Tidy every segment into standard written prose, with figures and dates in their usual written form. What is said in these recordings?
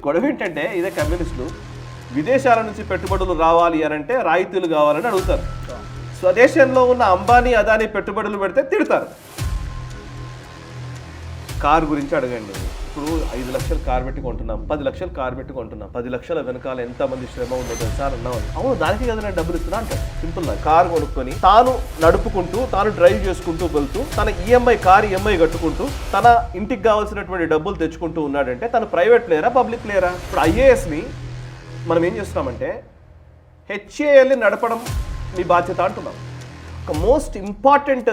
గొడవ ఏంటంటే ఇదే కమ్యూనిస్టులు విదేశాల నుంచి పెట్టుబడులు రావాలి అని అంటే రాయితీలు కావాలని అడుగుతారు. స్వదేశంలో ఉన్న అంబానీ అదానీ పెట్టుబడులు పెడితే తిడతారు. కారు గురించి అడగండి. ఇప్పుడు 5 లక్షలు కారు పెట్టి కొంటున్నాం, 10 లక్షలు కారు పెట్టి కొంటున్నాం, 10 లక్షల వెనకాల ఎంతమంది శ్రమ ఉందో తెలుసా అన్నాం. అవును, దానికి కదా నేను డబ్బులు ఇస్తున్నా అంటారు. సింపుల్ గా కారు కొనుక్కొని తాను నడుపుకుంటూ తాను డ్రైవ్ చేసుకుంటూ వెళ్తూ తన కారు ఈఎంఐ కట్టుకుంటూ తన ఇంటికి కావాల్సినటువంటి డబ్బులు తెచ్చుకుంటూ ఉన్నాడంటే తను ప్రైవేట్ ప్లేయరా పబ్లిక్ ప్లేయరా? ఇప్పుడు ఐఏఎస్ని మనం ఏం చేస్తున్నామంటే హెచ్ఏఎల్ని నడపడం మీ బాధ్యత అంటున్నాం. ఒక మోస్ట్ ఇంపార్టెంట్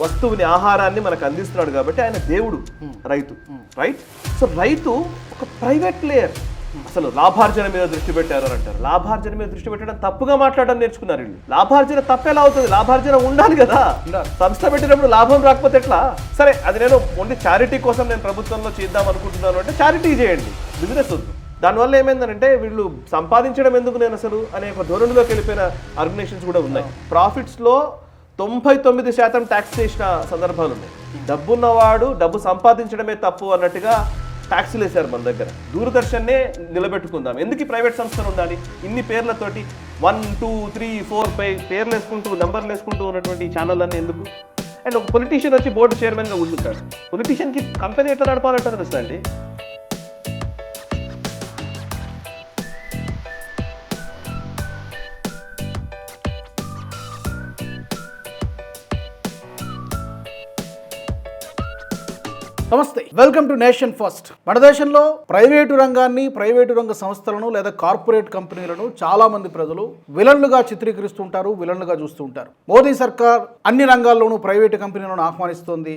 వస్తువుని ఆహారాన్ని మనకు అందిస్తున్నాడు కాబట్టి ఆయన దేవుడు రైతు, రైట్? సో రైతు ఒక ప్రైవేట్ ప్లేయర్. అసలు లాభార్జన మీద దృష్టి పెట్టారు అని అంటారు. లాభార్జన మీద దృష్టి పెట్టడం తప్పుగా మాట్లాడడం నేర్చుకున్నారు వీళ్ళు. లాభార్జన తప్పెలా అవుతుంది? లాభార్జన ఉండాలి కదా. సంస్థ పెట్టినప్పుడు లాభం రాకపోతే ఎట్లా? సరే, అది నేను ఓన్లీ చారిటీ కోసం నేను ప్రభుత్వంలో చేద్దాం అనుకుంటున్నాను అంటే చారిటీ చేయండి, బిజినెస్ వద్దు. దానివల్ల ఏమైందంటే వీళ్ళు సంపాదించడం ఎందుకు నేను అసలు అనే ఒక ధోరణిలోకి వెళ్ళిపోయిన ఆర్గనైజేషన్స్ కూడా ఉన్నాయి. ప్రాఫిట్స్లో 99% ట్యాక్స్ చేసిన సందర్భాలు ఉన్నాయి. డబ్బున్నవాడు డబ్బు సంపాదించడమే తప్పు అన్నట్టుగా ట్యాక్సులు వేశారు మన దగ్గర. దూరదర్శన్నే నిలబెట్టుకుందాం, ఎందుకు ప్రైవేట్ సంస్థలు ఉండాలి? ఇన్ని పేర్లతోటి 1, 2, 3, 4, 5 పేర్లు వేసుకుంటూ నెంబర్లు వేసుకుంటూ ఉన్నటువంటి ఛానల్ అన్నీ ఎందుకు? అండ్ ఒక పొలిటీషియన్ వచ్చి బోర్డు చైర్మన్గా కూర్చుంటాడు. పొలిటీషియన్కి కంపెనీ ఎట్లా నడపాలంటారు తెలుసండి? నమస్తే, వెల్కమ్ టు నేషన్ ఫస్ట్. మన దేశంలో ప్రైవేటు రంగాన్ని, ప్రైవేటు రంగ సంస్థలను లేదా కార్పొరేట్ కంపెనీలను చాలా మంది ప్రజలు విలన్లుగా చిత్రీకరిస్తుంటారు, విలన్లుగా చూస్తూ ఉంటారు. మోదీ సర్కార్ అన్ని రంగాల్లోనూ ప్రైవేటు కంపెనీలను ఆహ్వానిస్తోంది,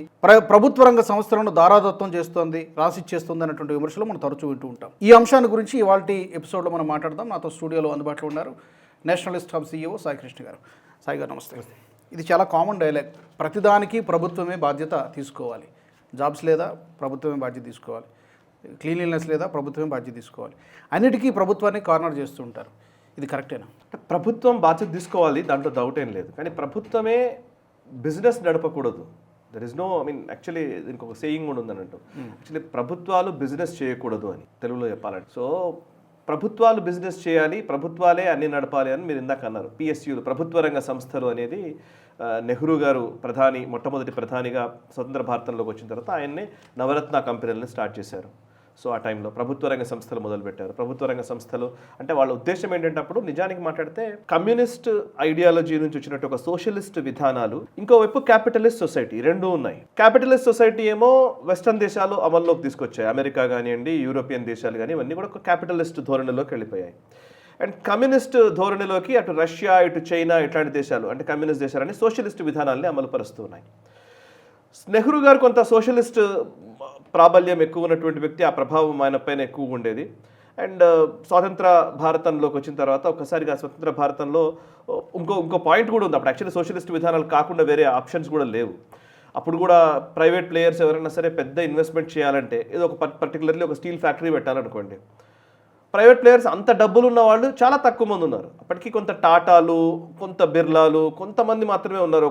ప్రభుత్వ రంగ సంస్థలను దారాదత్తం చేస్తోంది, రాసిచ్చేస్తుంది అన్నటువంటి విమర్శలు మనం తరచూ వింటూ ఉంటాం. ఈ అంశాన్ని గురించి ఇవాల్టి ఎపిసోడ్లో మనం మాట్లాడదాం. నాతో స్టూడియోలో అందుబాటులో ఉన్నారు Nationalist hub CEO Sai Krishna గారు. సాయి గారు నమస్తే. ఇది చాలా కామన్ డైలాగ్, ప్రతిదానికి ప్రభుత్వమే బాధ్యత తీసుకోవాలి. జాబ్స్ లేదా ప్రభుత్వమే బాధ్యత తీసుకోవాలి, క్లీన్లీనెస్ లేదా ప్రభుత్వమే బాధ్యత తీసుకోవాలి, అన్నిటికీ ప్రభుత్వాన్ని కార్నర్ చేస్తూ ఉంటారు. ఇది కరెక్టేనా? ప్రభుత్వం బాధ్యత తీసుకోవాలి, దాంట్లో డౌట్ ఏం లేదు. కానీ ప్రభుత్వమే బిజినెస్ నడపకూడదు. దర్ ఇస్ నో, యాక్చువల్లీ దీనికి ఒక సేయింగ్ కూడా ఉందన్నట్టు. యాక్చువల్లీ ప్రభుత్వాలు బిజినెస్ చేయకూడదు అని తెలుగులో చెప్పాలంటే. సో ప్రభుత్వాలు బిజినెస్ చేయాలి, ప్రభుత్వాలే అన్ని నడపాలి అని మీరు ఇందాక అన్నారు. PSUలు, ప్రభుత్వ రంగ సంస్థలు అనేది నెహ్రూ గారు మొట్టమొదటి ప్రధానిగా స్వతంత్ర భారతంలోకి వచ్చిన తర్వాత ఆయన్నే నవరత్న కంపెనీలను స్టార్ట్ చేశారు. సో ఆ టైంలో ప్రభుత్వ రంగ సంస్థలు మొదలుపెట్టారు. ప్రభుత్వ రంగ సంస్థలు అంటే వాళ్ళ ఉద్దేశం ఏంటంటే అప్పుడు నిజానికి మాట్లాడితే కమ్యూనిస్ట్ ఐడియాలజీ నుంచి వచ్చినట్టు ఒక సోషలిస్ట్ విధానాలు, ఇంకోవైపు క్యాపిటలిస్ట్ సొసైటీ, రెండూ ఉన్నాయి. క్యాపిటలిస్ట్ సొసైటీ ఏమో వెస్టర్న్ దేశాలు అమల్లోకి తీసుకొచ్చాయి. అమెరికా కానివ్వండి, యూరోపియన్ దేశాలు కానీ ఇవన్నీ కూడా ఒక క్యాపిటలిస్ట్ ధోరణిలోకి వెళ్ళిపోయాయి. అండ్ కమ్యూనిస్ట్ ధోరణిలోకి అటు రష్యా, ఇటు చైనా ఇట్లాంటి దేశాలు అంటే కమ్యూనిస్ట్ దేశాలని సోషలిస్ట్ విధానాల్ని అమలుపరుస్తూ ఉన్నాయి. నెహ్రూ గారు కొంత సోషలిస్ట్ ప్రాబల్యం ఎక్కువ ఉన్నటువంటి వ్యక్తి, ఆ ప్రభావం ఆయన పైన ఎక్కువ ఉండేది. అండ్ స్వాతంత్ర భారతంలోకి వచ్చిన తర్వాత ఒక్కసారిగా స్వతంత్ర భారతంలో ఇంకో పాయింట్ కూడా ఉంది. అప్పుడు యాక్చువల్లీ సోషలిస్ట్ విధానాలు కాకుండా వేరే ఆప్షన్స్ కూడా లేవు. అప్పుడు కూడా ప్రైవేట్ ప్లేయర్స్ ఎవరైనా సరే పెద్ద ఇన్వెస్ట్మెంట్ చేయాలంటే ఏదో ఒక పర్టికులర్లీ ఒక స్టీల్ ఫ్యాక్టరీ పెట్టాలనుకోండి, ప్రైవేట్ ప్లేయర్స్ అంత డబ్బులు ఉన్న వాళ్ళు చాలా తక్కువ మంది ఉన్నారు. అప్పటికి కొంత టాటాలు, కొంత బిర్లాలు, కొంతమంది మాత్రమే ఉన్నారు.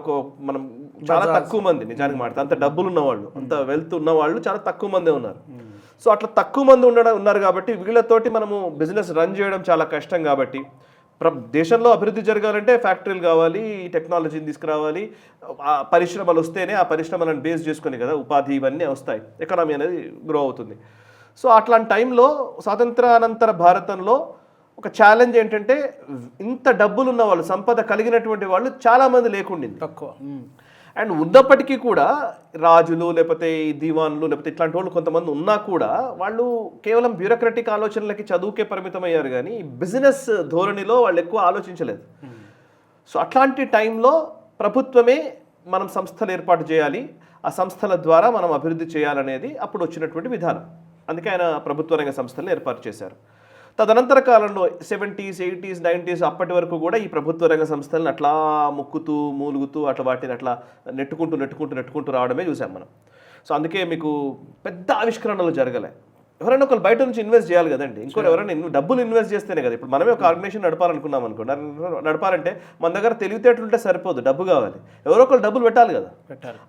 మనం చాలా తక్కువ మంది నిజానికి మాట్లాడితే అంత డబ్బులు ఉన్నవాళ్ళు, అంత వెల్త్ ఉన్నవాళ్ళు చాలా తక్కువ మందే ఉన్నారు. సో అట్లా తక్కువ మంది ఉన్నారు కాబట్టి వీళ్ళతోటి మనము బిజినెస్ రన్ చేయడం చాలా కష్టం. కాబట్టి దేశంలో అభివృద్ధి జరగాలంటే ఫ్యాక్టరీలు కావాలి, టెక్నాలజీని తీసుకురావాలి, పరిశ్రమలు వస్తేనే ఆ పరిశ్రమలను బేస్ చేసుకొని కదా ఉపాధి ఇవన్నీ వస్తాయి, ఎకానమీ అనేది గ్రో అవుతుంది. సో అట్లాంటి టైంలో స్వాతంత్రానంతర భారతంలో ఒక ఛాలెంజ్ ఏంటంటే ఇంత డబ్బులు ఉన్న వాళ్ళు, సంపద కలిగినటువంటి వాళ్ళు చాలామంది లేకుండింది, తక్కువ. అండ్ ఉన్నప్పటికీ కూడా రాజులు లేకపోతే దీవాన్లు లేకపోతే ఇట్లాంటి వాళ్ళు కొంతమంది ఉన్నా కూడా వాళ్ళు కేవలం బ్యూరోక్రటిక్ ఆలోచనలకి, చదువుకే పరిమితం అయ్యారు కానీ బిజినెస్ ధోరణిలో వాళ్ళు ఎక్కువ ఆలోచించలేదు. సో అట్లాంటి టైంలో ప్రభుత్వమే మనం సంస్థలు ఏర్పాటు చేయాలి, ఆ సంస్థల ద్వారా మనం అభివృద్ధి చేయాలనేది అప్పుడు వచ్చినటువంటి విధానం. అందుకే ఆయన ప్రభుత్వ రంగ సంస్థలను ఏర్పాటు చేశారు. తదనంతర కాలంలో 70s, 80s, 90s అప్పటి వరకు కూడా ఈ ప్రభుత్వ రంగ సంస్థలను అట్లా ముక్కుతూ మూలుగుతూ అట్లా వాటిని అట్లా నెట్టుకుంటూ రావడమే చూసాం మనం. సో అందుకే మీకు పెద్ద ఆవిష్కరణలు జరగలే. ఎవరైనా ఒకరు బయట నుంచి ఇన్వెస్ట్ చేయాలి కదండి, ఇంకోరు ఎవరైనా డబ్బులు ఇన్వెస్ట్ చేస్తేనే కదా. ఇప్పుడు మనమే ఒక ఆర్గనైజేషన్ నడపాలనుకున్నాం అనుకో, నడపాలంటే మన దగ్గర తెలివితేటలుంటే సరిపోదు, డబ్బు కావాలి, ఎవరో ఒకరు డబ్బులు పెట్టాలి కదా.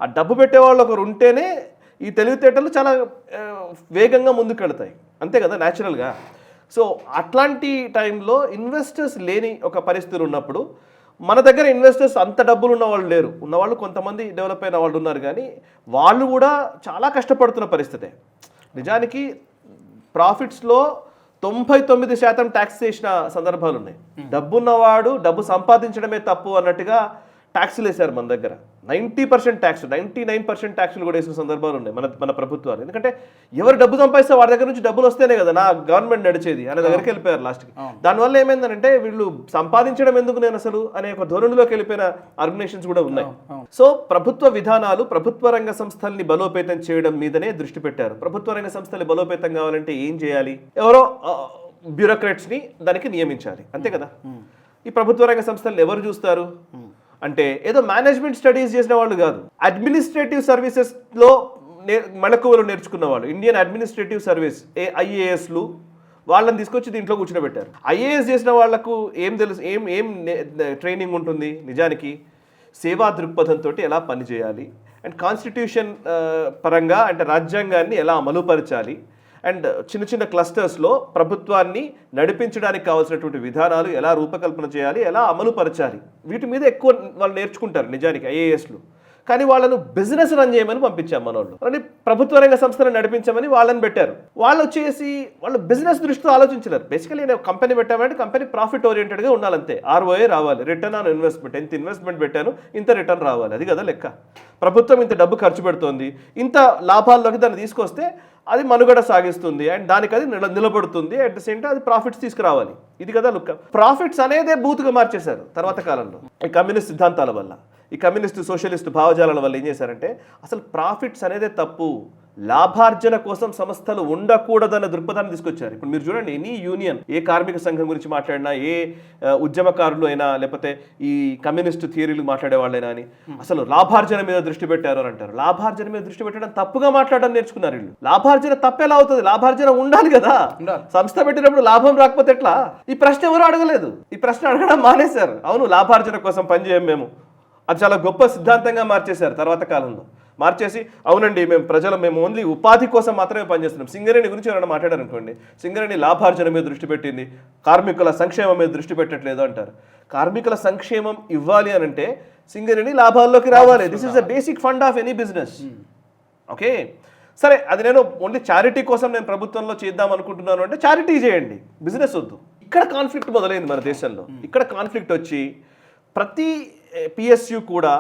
ఆ డబ్బు పెట్టే వాళ్ళు ఒకరు ఉంటేనే ఈ తెలివితేటలు చాలా వేగంగా ముందుకెళ్తాయి, అంతే కదా న్యాచురల్గా. సో అట్లాంటి టైంలో ఇన్వెస్టర్స్ లేని ఒక పరిస్థితులు ఉన్నప్పుడు మన దగ్గర ఇన్వెస్టర్స్ అంత డబ్బులు ఉన్న వాళ్ళు లేరు, ఉన్నవాళ్ళు కొంతమంది డెవలప్ అయిన వాళ్ళు ఉన్నారు, కానీ వాళ్ళు కూడా చాలా కష్టపడుతున్న పరిస్థితే. నిజానికి ప్రాఫిట్స్లో 99% ట్యాక్స్ చేసిన సందర్భాలు ఉన్నాయి. డబ్బున్నవాడు డబ్బు సంపాదించడమే తప్పు అన్నట్టుగా ట్యాక్సులు వేశారు మన దగ్గర. 90% ట్యాక్స్, 99% ట్యాక్సులు కూడా వేసిన సందర్భాలు ఉన్నాయి మన ప్రభుత్వాలు. ఎందుకంటే ఎవరు డబ్బు సంపాదిస్తే వాడి దగ్గర నుంచి డబ్బులు వస్తేనే కదా నా గవర్నమెంట్ నడిచేది అనే దగ్గరికి వెళ్ళిపోయారు లాస్ట్కి. దానివల్ల ఏమైందంటే వీళ్ళు సంపాదించడం ఎందుకు నేను అసలు అనే ఒక ధోరణిలోకి వెళ్ళిపోయిన ఆర్గనైజేషన్స్ కూడా ఉన్నాయి. సో ప్రభుత్వ విధానాలు ప్రభుత్వ రంగ సంస్థల్ని బలోపేతం చేయడం మీదనే దృష్టి పెట్టారు. ప్రభుత్వ రంగ సంస్థలు బలోపేతం కావాలంటే ఏం చేయాలి? ఎవరో బ్యూరోక్రాట్స్ని దానికి నియమించాలి, అంతే కదా. ఈ ప్రభుత్వ రంగ సంస్థలు ఎవరు చూస్తారు అంటే ఏదో మేనేజ్మెంట్ స్టడీస్ చేసిన వాళ్ళు కాదు, అడ్మినిస్ట్రేటివ్ సర్వీసెస్లో మెళకువలు నేర్చుకున్న వాళ్ళు, ఇండియన్ అడ్మినిస్ట్రేటివ్ సర్వీస్ IASలు వాళ్ళని తీసుకొచ్చి దీంట్లో కూర్చోబెట్టారు. IAS చేసిన వాళ్లకు ఏం తెలుసు, ఏం ట్రైనింగ్ ఉంటుంది? నిజానికి సేవా దృక్పథంతో ఎలా పనిచేయాలి, అండ్ కాన్స్టిట్యూషన్ పరంగా అంటే రాజ్యాంగాన్ని ఎలా అమలుపరచాలి, అండ్ చిన్న చిన్న క్లస్టర్స్లో ప్రభుత్వాన్ని నడిపించడానికి కావాల్సినటువంటి విధానాలు ఎలా రూపకల్పన చేయాలి, ఎలా అమలుపరచాలి, వీటి మీద ఎక్కువ వాళ్ళు నేర్చుకుంటారు నిజానికి IASలు. కానీ వాళ్ళను బిజినెస్ రన్ చేయమని పంపించాం మనోళ్ళు, అని ప్రభుత్వ రంగ సంస్థను నడిపించమని వాళ్ళని పెట్టారు. వాళ్ళు వచ్చేసి వాళ్ళు బిజినెస్ దృష్టితో ఆలోచించలేరు. బేసికలీ నేను కంపెనీ పెట్టామంటే కంపెనీ ప్రాఫిట్ ఓరియంటెడ్గా ఉండాలంతే, ROI రావాలి, రిటర్న్ ఆన్ ఇన్వెస్ట్మెంట్, ఎంత ఇన్వెస్ట్మెంట్ పెట్టాను ఇంత రిటర్న్ రావాలి, అది కదా లెక్క. ప్రభుత్వం ఇంత డబ్బు ఖర్చు పెడుతోంది, ఇంత లాభాల్లోకి దాన్ని తీసుకొస్తే అది మనుగడ సాగిస్తుంది, అండ్ దానికి అది నిలబడుతుంది, అట్ ద సేమ్ టైం అది ప్రాఫిట్స్ తీసుకురావాలి, ఇది కదా లుక్. ప్రాఫిట్స్ అనేదే బూతుగా మార్చేశారు తర్వాత కాలంలో ఈ కమ్యూనిస్ట్ సిద్ధాంతాల వల్ల, ఈ కమ్యూనిస్టు సోషలిస్టు భావజాలాల వల్ల. ఏం చేశారంటే అసలు ప్రాఫిట్స్ అనేదే తప్పు, లాభార్జన కోసం సంస్థలు ఉండకూడదన్న దృక్పథాన్ని తీసుకొచ్చారు. ఇప్పుడు మీరు చూడండి, ఎనీ యూనియన్, ఏ కార్మిక సంఘం గురించి మాట్లాడినా, ఏ ఉద్యమకారులు అయినా, లేకపోతే ఈ కమ్యూనిస్ట్ థియరీలు మాట్లాడే వాళ్ళైనా అని అసలు లాభార్జన మీద దృష్టి పెట్టారు అని అంటారు. లాభార్జన మీద దృష్టి పెట్టడం తప్పుగా మాట్లాడడం నేర్చుకున్నారు వీళ్ళు. లాభార్జన తప్పెలా అవుతుంది? లాభార్జన ఉండాలి కదా, సంస్థ పెట్టినప్పుడు లాభం రాకపోతే ఎట్లా? ఈ ప్రశ్న ఎవరు అడగలేదు, ఈ ప్రశ్న అడగడం మానేశారు. అవును, లాభార్జన కోసం పనిచేయం మేము, అది చాలా గొప్ప సిద్ధాంతంగా మార్చేశారు తర్వాత కాలంలో. మార్చేసి అవునండి మేము ఓన్లీ ఉపాధి కోసం మాత్రమే పనిచేస్తున్నాం. సింగరేణి గురించి ఎవరైనా మాట్లాడారు అనుకోండి, సింగరేణి లాభార్జన మీద దృష్టి పెట్టింది, కార్మికుల సంక్షేమం మీద దృష్టి పెట్టట్లేదు అంటారు. కార్మికుల సంక్షేమం ఇవ్వాలి అని అంటే సింగరేణి లాభాల్లోకి రావాలి. This is the basic fund of any business. Okay, సరే, అది నేను ఓన్లీ చారిటీ కోసం నేను ప్రభుత్వంలో చేద్దాం అనుకుంటున్నాను అంటే చారిటీ చేయండి, బిజినెస్ వద్దు. ఇక్కడ కాన్ఫ్లిక్ట్ మొదలైంది మన దేశంలో. ఇక్కడ కాన్ఫ్లిక్ట్ వచ్చి ప్రతి PSU కూడా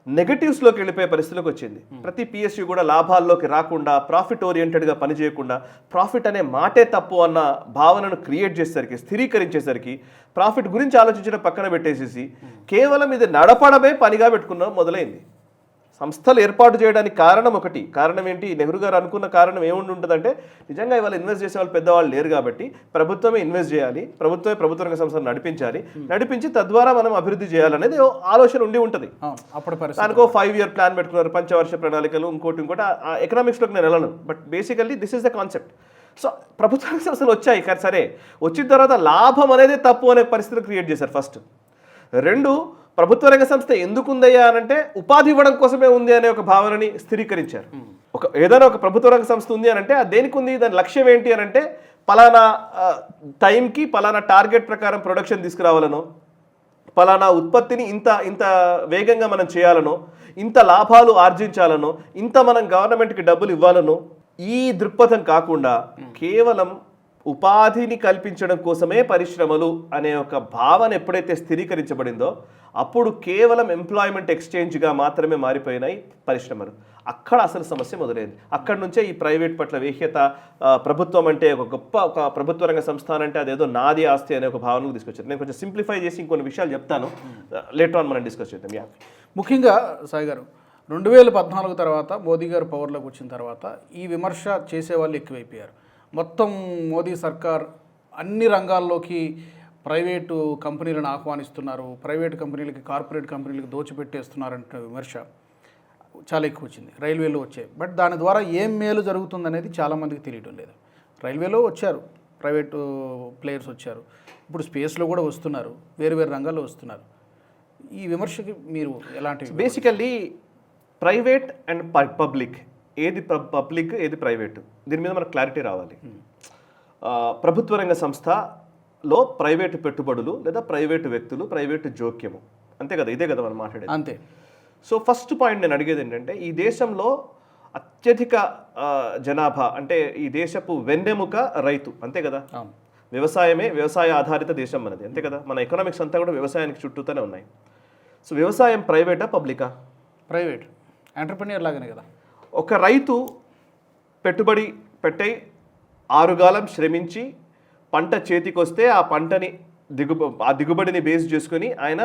నెగటివ్స్లోకి వెళ్ళిపోయే పరిస్థితిలోకి వచ్చింది. ప్రతి PSU కూడా లాభాల్లోకి రాకుండా, ప్రాఫిట్ ఓరియంటెడ్గా పనిచేయకుండా, ప్రాఫిట్ అనే మాటే తప్పు అన్న భావనను క్రియేట్ చేసేసరికి, స్థిరీకరించేసరికి, ప్రాఫిట్ గురించి ఆలోచించడం పక్కన పెట్టేసేసి కేవలం ఇది నడపడమే పనిగా పెట్టుకున్న మొదలైంది. సంస్థలు ఏర్పాటు చేయడానికి కారణం ఏంటి? నెహ్రూ గారు అనుకున్న కారణం ఏముండి ఉంటుందంటే, నిజంగా ఇవాళ ఇన్వెస్ట్ చేసే వాళ్ళు పెద్దవాళ్ళు లేరు కాబట్టి ప్రభుత్వమే ఇన్వెస్ట్ చేయాలి, ప్రభుత్వ రంగ సంస్థలు నడిపించి తద్వారా మనం అభివృద్ధి చేయాలనేది ఆలోచన ఉండి ఉంటుంది. దానికో 5-year ప్లాన్ పెట్టుకున్నారు, పంచవర్ష ప్రణాళికలు, ఇంకోటి ఎకనామిక్స్లోకి నేను వెళ్ళను, but basically this is the concept. So ప్రభుత్వ రంగ సంస్థలు వచ్చాయి, సరే, వచ్చిన తర్వాత లాభం అనేది తప్పు అనే పరిస్థితిని క్రియేట్ చేశారు ఫస్ట్. 2, ప్రభుత్వ రంగ సంస్థ ఎందుకు ఉందయ్యా అనంటే ఉపాధి ఇవ్వడం కోసమే ఉంది అనే ఒక భావనని స్థిరీకరించారు. ఏదైనా ఒక ప్రభుత్వ రంగ సంస్థ ఉంది అనంటే అది దేనికి ఉంది, దాని లక్ష్యం ఏంటి అనంటే పలానా టైంకి పలానా టార్గెట్ ప్రకారం ప్రొడక్షన్ తీసుకురావాలనో, పలానా ఉత్పత్తిని ఇంత వేగంగా మనం చేయాలనో, ఇంత లాభాలు ఆర్జించాలనో, ఇంత మనం గవర్నమెంట్కి డబ్బులు ఇవ్వాలనో, ఈ దృక్పథం కాకుండా కేవలం ఉపాధిని కల్పించడం కోసమే పరిశ్రమలు అనే ఒక భావన ఎప్పుడైతే స్థిరీకరించబడిందో అప్పుడు కేవలం ఎంప్లాయ్మెంట్ ఎక్స్చేంజ్గా మాత్రమే మారిపోయినాయి పరిశ్రమలు. అక్కడ అసలు సమస్య మొదలైంది. అక్కడి నుంచే ఈ ప్రైవేట్ పట్ల వేహ్యత, ప్రభుత్వం అంటే ఒక ప్రభుత్వ రంగ సంస్థ అంటే అదేదో నాది ఆస్తి అనే ఒక భావనకు తీసుకొచ్చారు. నేను కొంచెం సింప్లిఫై చేసి ఇంకొన్ని విషయాలు చెప్తాను, లేటర్ ఆన్ మనం డిస్కస్ చేద్దాం. ముఖ్యంగా సాయి గారు, 2014 తర్వాత మోదీ గారు పవర్లోకి వచ్చిన తర్వాత ఈ విమర్శ చేసేవాళ్ళు ఎక్కువైపోయారు. మొత్తం మోదీ సర్కార్ అన్ని రంగాల్లోకి ప్రైవేటు కంపెనీలను ఆహ్వానిస్తున్నారు, ప్రైవేటు కంపెనీలకి, కార్పొరేట్ కంపెనీలకి దోచిపెట్టేస్తున్నారంటే విమర్శ చాలా ఎక్కువ వచ్చింది. రైల్వేలో వచ్చాయి, బట్ దాని ద్వారా ఏం మేలు జరుగుతుందనేది చాలామందికి తెలియడం లేదు. రైల్వేలో వచ్చారు, ప్రైవేటు ప్లేయర్స్ వచ్చారు, ఇప్పుడు స్పేస్లో కూడా వస్తున్నారు, వేరు రంగాల్లో వస్తున్నారు. ఈ విమర్శకి మీరు ఎలాంటి? బేసికల్లీ ప్రైవేట్ అండ్ పబ్లిక్ ఏది పబ్లిక్ ఏది ప్రైవేటు దీని మీద మనకు క్లారిటీ రావాలి. ప్రభుత్వ రంగ సంస్థలో ప్రైవేటు పెట్టుబడులు లేదా ప్రైవేటు వ్యక్తులు ప్రైవేటు జోక్యము అంతే కదా, ఇదే కదా మనం మాట్లాడేది. అంతే. సో ఫస్ట్ పాయింట్ నేను అడిగేది ఏంటంటే ఈ దేశంలో అత్యధిక జనాభా అంటే ఈ దేశపు వెన్నెముక రైతు అంతే కదా. వ్యవసాయ ఆధారిత దేశం మనది అంతే కదా. మన ఎకనామిక్స్ అంతా కూడా వ్యవసాయానికి చుట్టూతోనే ఉన్నాయి. సో వ్యవసాయం ప్రైవేటా పబ్లికా? ప్రైవేట్. ఎంటర్‌ప్రెన్యూర్ లాగానే కదా. ఒక రైతు పెట్టుబడి పెట్టే 6 గాలం శ్రమించి పంట చేతికి వస్తే ఆ పంటని దిగుబడిని బేస్ చేసుకొని ఆయన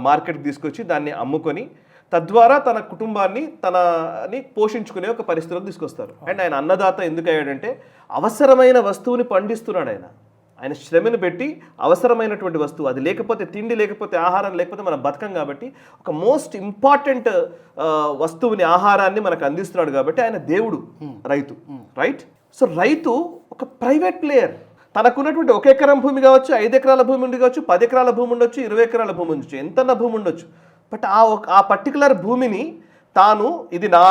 మార్కెట్కి తీసుకొచ్చి దాన్ని అమ్ముకొని తద్వారా తన కుటుంబాన్ని తనని పోషించుకునే ఒక పరిస్థితిలోకి తీసుకొస్తారు. అండ్ ఆయన అన్నదాత ఎందుకు అయ్యాడంటే అవసరమైన వస్తువుని పండిస్తున్నాడు. ఆయన శ్రమను పెట్టి అవసరమైనటువంటి వస్తువు, అది లేకపోతే తిండి లేకపోతే ఆహారం లేకపోతే మనం బతకం కాబట్టి ఒక మోస్ట్ ఇంపార్టెంట్ వస్తువుని ఆహారాన్ని మనకు అందిస్తున్నాడు కాబట్టి ఆయన దేవుడు రైతు. రైట్. సో రైతు ఒక ప్రైవేట్ ప్లేయర్. తనకున్నటువంటి 1 ఎకరం భూమి కావచ్చు, 5 ఎకరాల భూమి ఉండి కావచ్చు, 10 ఎకరాల భూమి ఉండొచ్చు, 20 ఎకరాల భూమి ఉండొచ్చు, ఎంతన్నా భూమి ఉండొచ్చు. బట్ ఆ పర్టికులర్ భూమిని తాను ఇది నా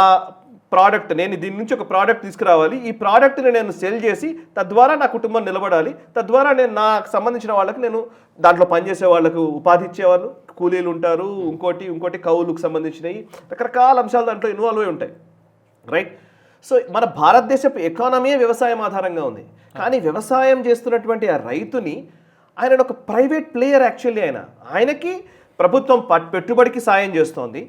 ప్రోడక్ట్, నేను దీని నుంచి ఒక ప్రోడక్ట్ తీసుకురావాలి, ఈ ప్రోడక్ట్ని నేను సెల్ చేసి తద్వారా నా కుటుంబం నిలబడాలి, తద్వారా నేను నాకు సంబంధించిన వాళ్ళకి నేను దాంట్లో పనిచేసే వాళ్ళకు ఉపాధి ఇచ్చేవాళ్ళు, కూలీలు ఉంటారు, ఇంకోటి కౌలుకు సంబంధించినవి రకరకాల అంశాలు దాంట్లో ఇన్వాల్వ్ అయి ఉంటాయి. రైట్. సో మన భారతదేశపు ఎకానమీ వ్యవసాయం ఆధారంగా ఉంది. కానీ వ్యవసాయం చేస్తున్నటువంటి ఆ రైతుని ఆయన ఒక ప్రైవేట్ ప్లేయర్. యాక్చువల్లీ ఆయనకి ప్రభుత్వం పెట్టుబడికి సాయం చేస్తోంది,